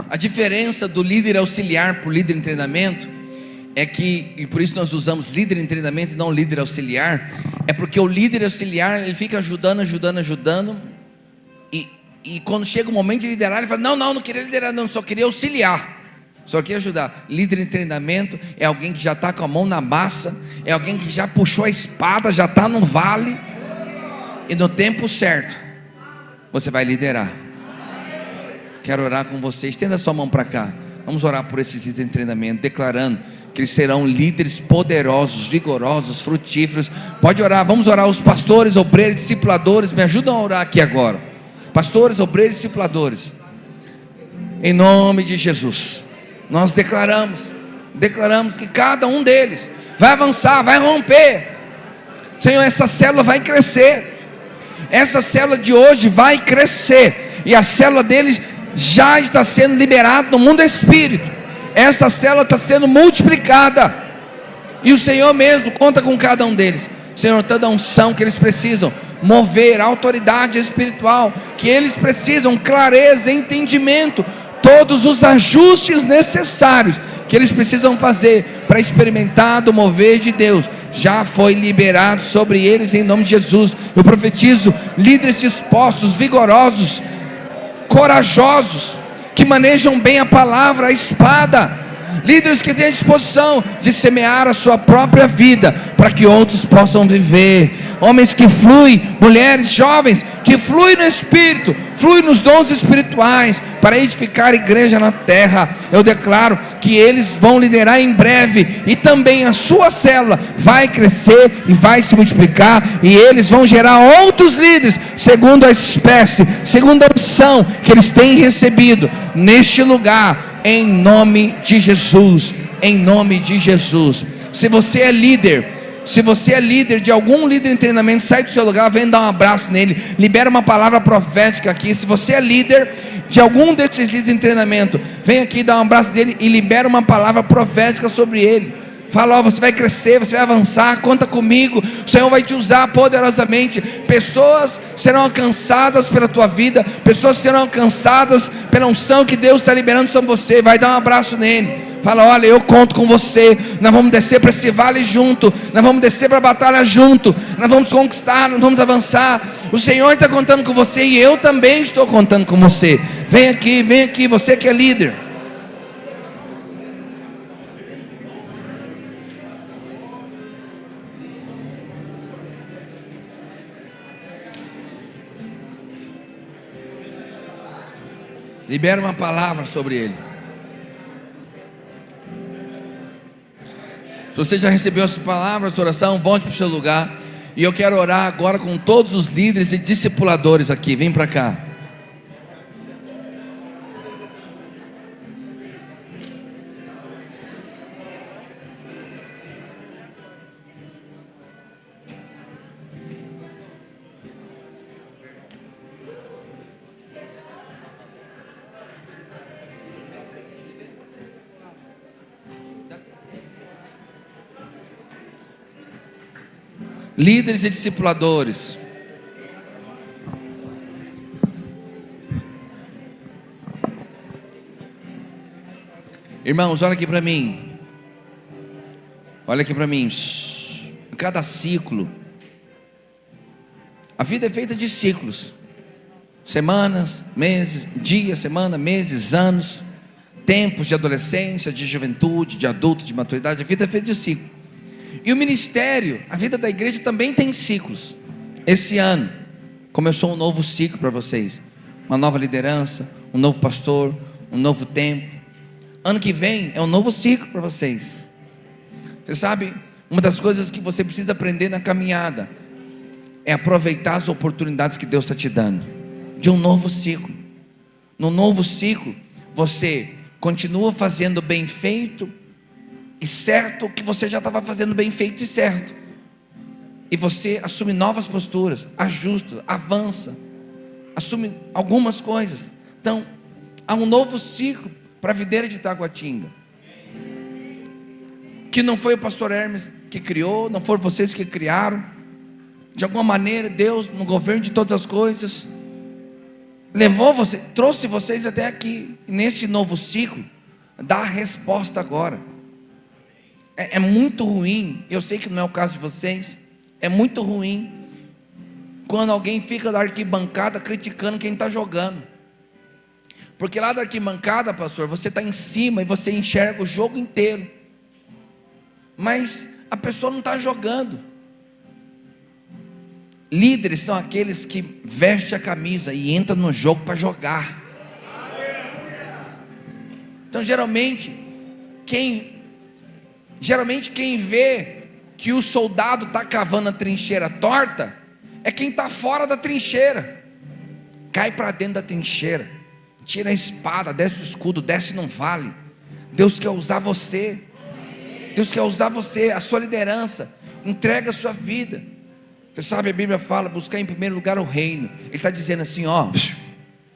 A diferença do líder auxiliar para o líder em treinamento é que, e por isso nós usamos líder em treinamento e não líder auxiliar, é porque o líder auxiliar, ele fica ajudando, e quando chega o momento de liderar, ele fala, não queria liderar não, só queria auxiliar, só queria ajudar. Líder em treinamento é alguém que já está com a mão na massa, é alguém que já puxou a espada, já está no vale, e no tempo certo você vai liderar. Quero orar com você. Estenda sua mão para cá. Vamos orar por esses líderes em treinamento, declarando que eles serão líderes poderosos, vigorosos, frutíferos. Pode orar. Vamos orar. Os pastores, obreiros, discipuladores, me ajudam a orar aqui agora. Pastores, obreiros, discipuladores, em nome de Jesus, nós declaramos que cada um deles vai avançar, vai romper. Senhor, essa célula vai crescer. Essa célula de hoje vai crescer, e a célula deles já está sendo liberada no mundo espírito. Essa célula está sendo multiplicada, e o Senhor mesmo conta com cada um deles. Senhor, toda a unção que eles precisam, mover, a autoridade espiritual que eles precisam, clareza, entendimento, todos os ajustes necessários que eles precisam fazer para experimentar do mover de Deus, já foi liberado sobre eles em nome de Jesus. Eu profetizo líderes dispostos, vigorosos, corajosos, que manejam bem a palavra, a espada, líderes que têm a disposição de semear a sua própria vida, para que outros possam viver, homens que fluem, mulheres, jovens, que fluem no Espírito, fluem nos dons espirituais, para edificar a igreja na terra. Eu declaro que eles vão liderar em breve, e também a sua célula vai crescer e vai se multiplicar, e eles vão gerar outros líderes, segundo a espécie, segundo a unção que eles têm recebido neste lugar, em nome de Jesus, em nome de Jesus. Se você é líder de algum líder em treinamento, sai do seu lugar, vem dar um abraço nele, libera uma palavra profética aqui. Se você é líder de algum desses líderes em treinamento, vem aqui dar um abraço dele e libera uma palavra profética sobre ele. Fala, você vai crescer, você vai avançar, conta comigo, o Senhor vai te usar poderosamente. Pessoas serão alcançadas pela tua vida, pessoas serão alcançadas pela unção que Deus está liberando sobre você. Vai dar um abraço nele. Fala, olha, eu conto com você, nós vamos descer para esse vale junto, nós vamos descer para a batalha junto, nós vamos conquistar, nós vamos avançar. O Senhor está contando com você, e eu também estou contando com você. Vem aqui, você que é líder. Libera uma palavra sobre ele. Se você já recebeu essa palavra, essa oração, volte para o seu lugar. E eu quero orar agora com todos os líderes e discipuladores aqui. Vem para cá. Líderes e discipuladores. Irmãos, olha aqui para mim. Olha aqui para mim. Cada ciclo. A vida é feita de ciclos. Semanas, meses, dias, semana, meses, anos. Tempos de adolescência, de juventude, de adulto, de maturidade. A vida é feita de ciclos. E o ministério, a vida da igreja também tem ciclos. Esse ano começou um novo ciclo para vocês. Uma nova liderança, um novo pastor, um novo tempo. Ano que vem é um novo ciclo para vocês. Você sabe, uma das coisas que você precisa aprender na caminhada é aproveitar as oportunidades que Deus está te dando. De um novo ciclo. No novo ciclo, você continua fazendo bem feito e certo o que você já estava fazendo bem feito e certo. E você assume novas posturas, ajusta, avança, assume algumas coisas. Então, há um novo ciclo para a videira de Taguatinga. Que não foi o pastor Hermes que criou, não foram vocês que criaram. De alguma maneira, Deus, no governo de todas as coisas, levou você, trouxe vocês até aqui. E nesse novo ciclo, dá a resposta agora. É muito ruim, eu sei que não é o caso de vocês, é muito ruim quando alguém fica da arquibancada criticando quem está jogando. Porque lá da arquibancada, pastor, você está em cima e você enxerga o jogo inteiro, mas a pessoa não está jogando. Líderes são aqueles que vestem a camisa e entram no jogo para jogar. Então geralmente quem vê que o soldado está cavando a trincheira torta é quem está fora da trincheira. Cai para dentro da trincheira, tira a espada, desce o escudo, desce num vale. Deus quer usar você. Deus quer usar você, a sua liderança. Entrega a sua vida. Você sabe, a Bíblia fala, buscar em primeiro lugar o reino. Ele está dizendo assim, ó. Ele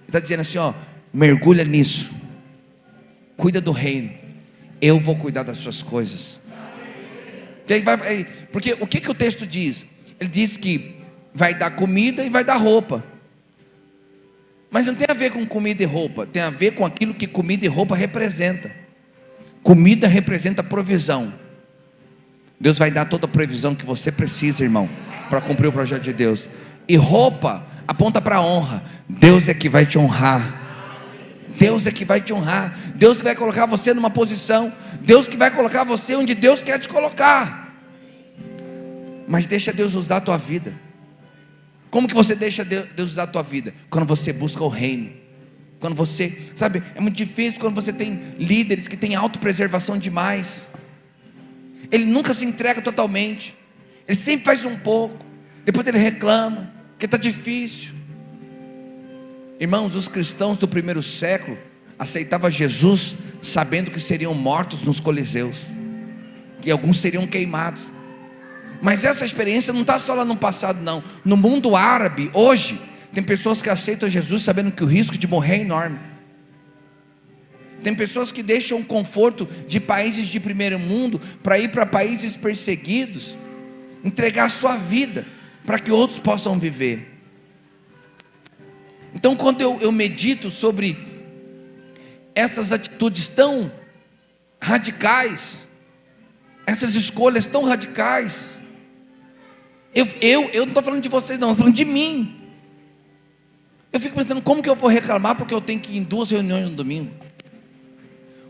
está dizendo assim, ó. Mergulha nisso. Cuida do reino. Eu vou cuidar das suas coisas. Porque o que o texto diz? Ele diz que vai dar comida e vai dar roupa. Mas não tem a ver com comida e roupa. Tem a ver com aquilo que comida e roupa representa. Comida representa provisão. Deus vai dar toda a provisão que você precisa, irmão, para cumprir o projeto de Deus. E roupa aponta para a honra. Deus é que vai te honrar. Deus é que vai te honrar. Deus que vai colocar você numa posição. Deus que vai colocar você onde Deus quer te colocar. Mas deixa Deus usar a tua vida. Como que você deixa Deus usar a tua vida? Quando você busca o reino. Quando você, sabe, é muito difícil quando você tem líderes que têm autopreservação demais. Ele nunca se entrega totalmente. Ele sempre faz um pouco. Depois ele reclama que está difícil. Irmãos, os cristãos do primeiro século aceitavam Jesus sabendo que seriam mortos nos coliseus, que alguns seriam queimados. Mas essa experiência não está só lá no passado, não. No mundo árabe, hoje, tem pessoas que aceitam Jesus sabendo que o risco de morrer é enorme. Tem pessoas que deixam o conforto de países de primeiro mundo para ir para países perseguidos, entregar a sua vida para que outros possam viver. Então, quando eu medito sobre essas atitudes tão radicais, essas escolhas tão radicais, eu não estou falando de vocês não, estou falando de mim. Eu fico pensando, como que eu vou reclamar porque eu tenho que ir em 2 reuniões no domingo?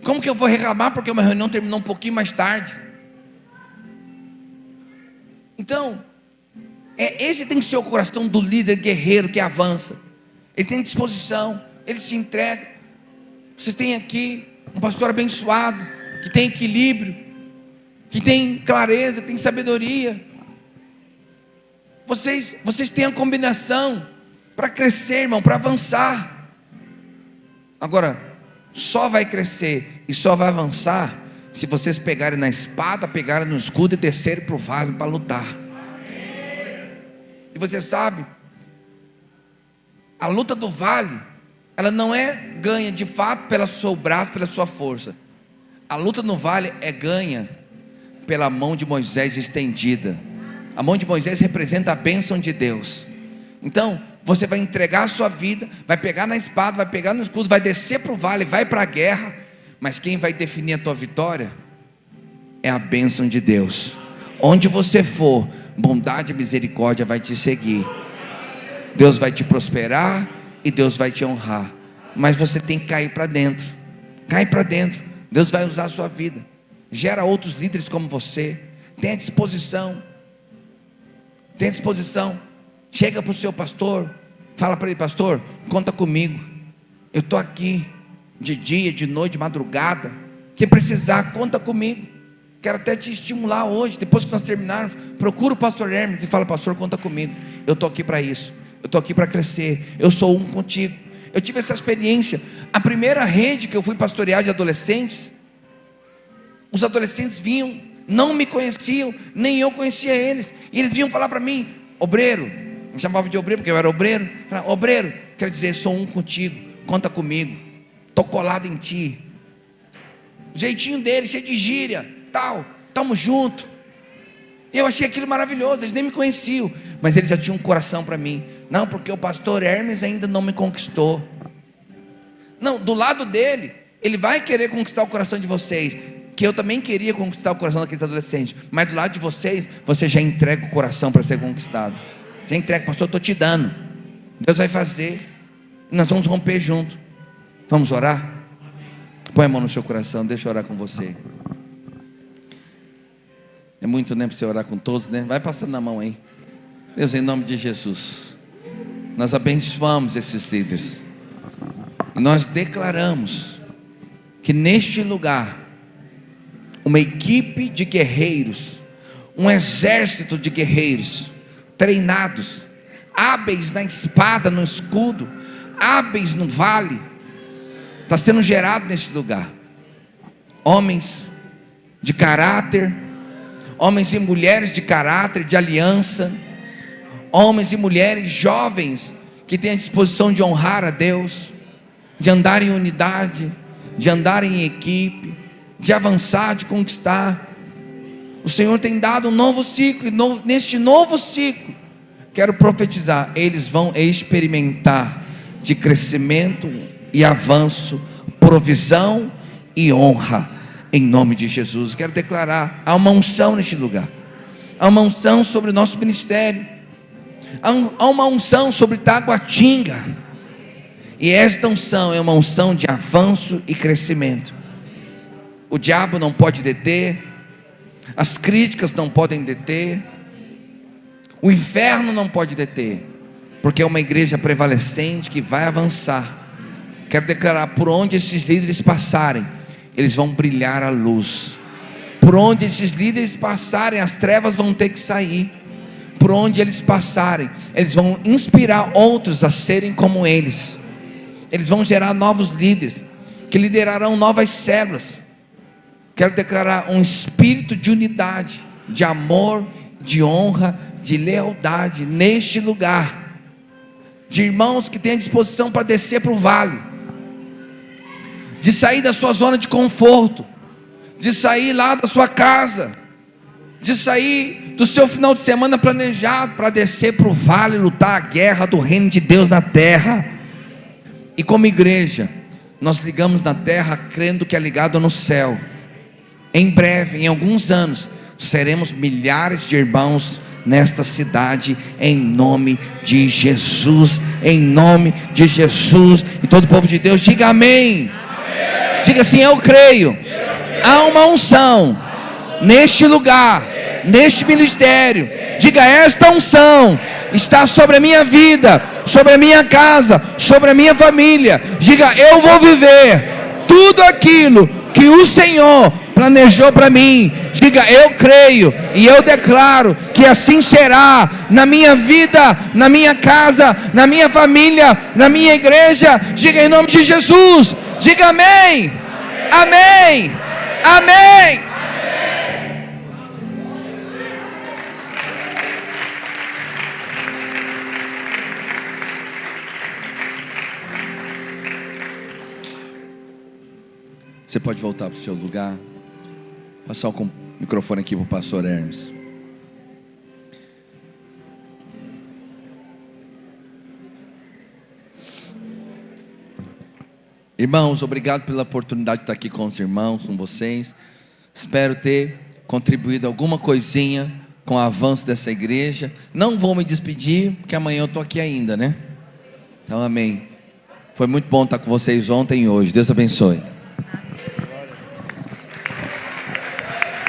Como que eu vou reclamar porque uma reunião terminou um pouquinho mais tarde? Então, esse tem que ser o coração do líder guerreiro que avança. Ele tem disposição, ele se entrega. Você tem aqui um pastor abençoado, que tem equilíbrio, que tem clareza, que tem sabedoria. Vocês têm a combinação para crescer, irmão, para avançar. Agora, só vai crescer e só vai avançar se vocês pegarem na espada, pegarem no escudo e descerem para o vale para lutar. E você sabe, a luta do vale, ela não é ganha de fato pelo seu braço, pela sua força. A luta no vale é ganha pela mão de Moisés estendida. A mão de Moisés representa a bênção de Deus. Então, você vai entregar a sua vida, vai pegar na espada, vai pegar no escudo, vai descer para o vale, vai para a guerra. Mas quem vai definir a tua vitória é a bênção de Deus. Onde você for, bondade e misericórdia vai te seguir. Deus vai te prosperar e Deus vai te honrar. Mas você tem que cair para dentro. Cai para dentro. Deus vai usar a sua vida. Gera outros líderes como você. Tenha disposição. Tenha disposição. Chega para o seu pastor. Fala para ele: pastor, conta comigo. Eu estou aqui de dia, de noite, de madrugada. Que precisar, conta comigo. Quero até te estimular hoje. Depois que nós terminarmos, procura o pastor Hermes e fala: pastor, conta comigo. Eu estou aqui para isso. Eu estou aqui para crescer. Eu sou um contigo. Eu tive essa experiência. A primeira rede que eu fui pastorear de adolescentes, os adolescentes vinham, não me conheciam, nem eu conhecia eles. E eles vinham falar para mim: obreiro, me chamavam de obreiro porque eu era obreiro. Falavam: obreiro, quer dizer, sou um contigo, conta comigo, estou colado em ti. O jeitinho dele, cheio de gíria, tal, estamos juntos. E eu achei aquilo maravilhoso. Eles nem me conheciam, mas eles já tinham um coração para mim. Não, porque o pastor Hermes ainda não me conquistou. Não, do lado dele, ele vai querer conquistar o coração de vocês, que eu também queria conquistar o coração daqueles adolescentes. Mas do lado de vocês, você já entrega o coração para ser conquistado. Já entrega: pastor, eu estou te dando. Deus vai fazer. Nós vamos romper junto. Vamos orar? Põe a mão no seu coração, deixa eu orar com você. É muito, né, para você orar com todos, né? Vai passando na mão aí. Deus, em nome de Jesus, nós abençoamos esses líderes. E nós declaramos que neste lugar, uma equipe de guerreiros, um exército de guerreiros, treinados, hábeis na espada, no escudo, hábeis no vale, está sendo gerado neste lugar. Homens de caráter, homens e mulheres de caráter, de aliança, homens e mulheres jovens que têm a disposição de honrar a Deus, de andar em unidade, de andar em equipe, de avançar, de conquistar. O Senhor tem dado um novo ciclo, e neste novo ciclo, quero profetizar, eles vão experimentar de crescimento e avanço, provisão e honra, em nome de Jesus. Quero declarar: há uma unção neste lugar, há uma unção sobre o nosso ministério, há uma unção sobre Taguatinga. E esta unção é uma unção de avanço e crescimento. O diabo não pode deter, as críticas não podem deter, o inferno não pode deter, porque é uma igreja prevalecente que vai avançar. Quero declarar: por onde esses líderes passarem, eles vão brilhar a luz. Por onde esses líderes passarem, as trevas vão ter que sair. Por onde eles passarem, eles vão inspirar outros a serem como eles. Eles vão gerar novos líderes, que liderarão novas células. Quero declarar um espírito de unidade, de amor, de honra, de lealdade neste lugar. De irmãos que têm a disposição para descer para o vale, de sair da sua zona de conforto, de sair lá da sua casa, de sair do seu final de semana planejado para descer para o vale, lutar a guerra do reino de Deus na terra. E como igreja, nós ligamos na terra crendo que é ligado no céu. Em breve, em alguns anos, seremos milhares de irmãos nesta cidade, em nome de Jesus. Em nome de Jesus. E todo o povo de Deus diga amém. Diga assim: eu creio. Há uma unção neste lugar, neste ministério. Diga: esta unção está sobre a minha vida, sobre a minha casa, sobre a minha família. Diga: eu vou viver tudo aquilo que o Senhor planejou para mim. Diga: eu creio e eu declaro que assim será na minha vida, na minha casa, na minha família, na minha igreja. Diga em nome de Jesus. Diga amém. Amém. Amém. Você pode voltar para o seu lugar. Passar o microfone aqui para o pastor Hermes. Irmãos, obrigado pela oportunidade de estar aqui com os irmãos, com vocês. Espero ter contribuído alguma coisinha com o avanço dessa igreja. Não vou me despedir, porque amanhã eu estou aqui ainda, né? Então, amém. Foi muito bom estar com vocês ontem e hoje. Deus abençoe.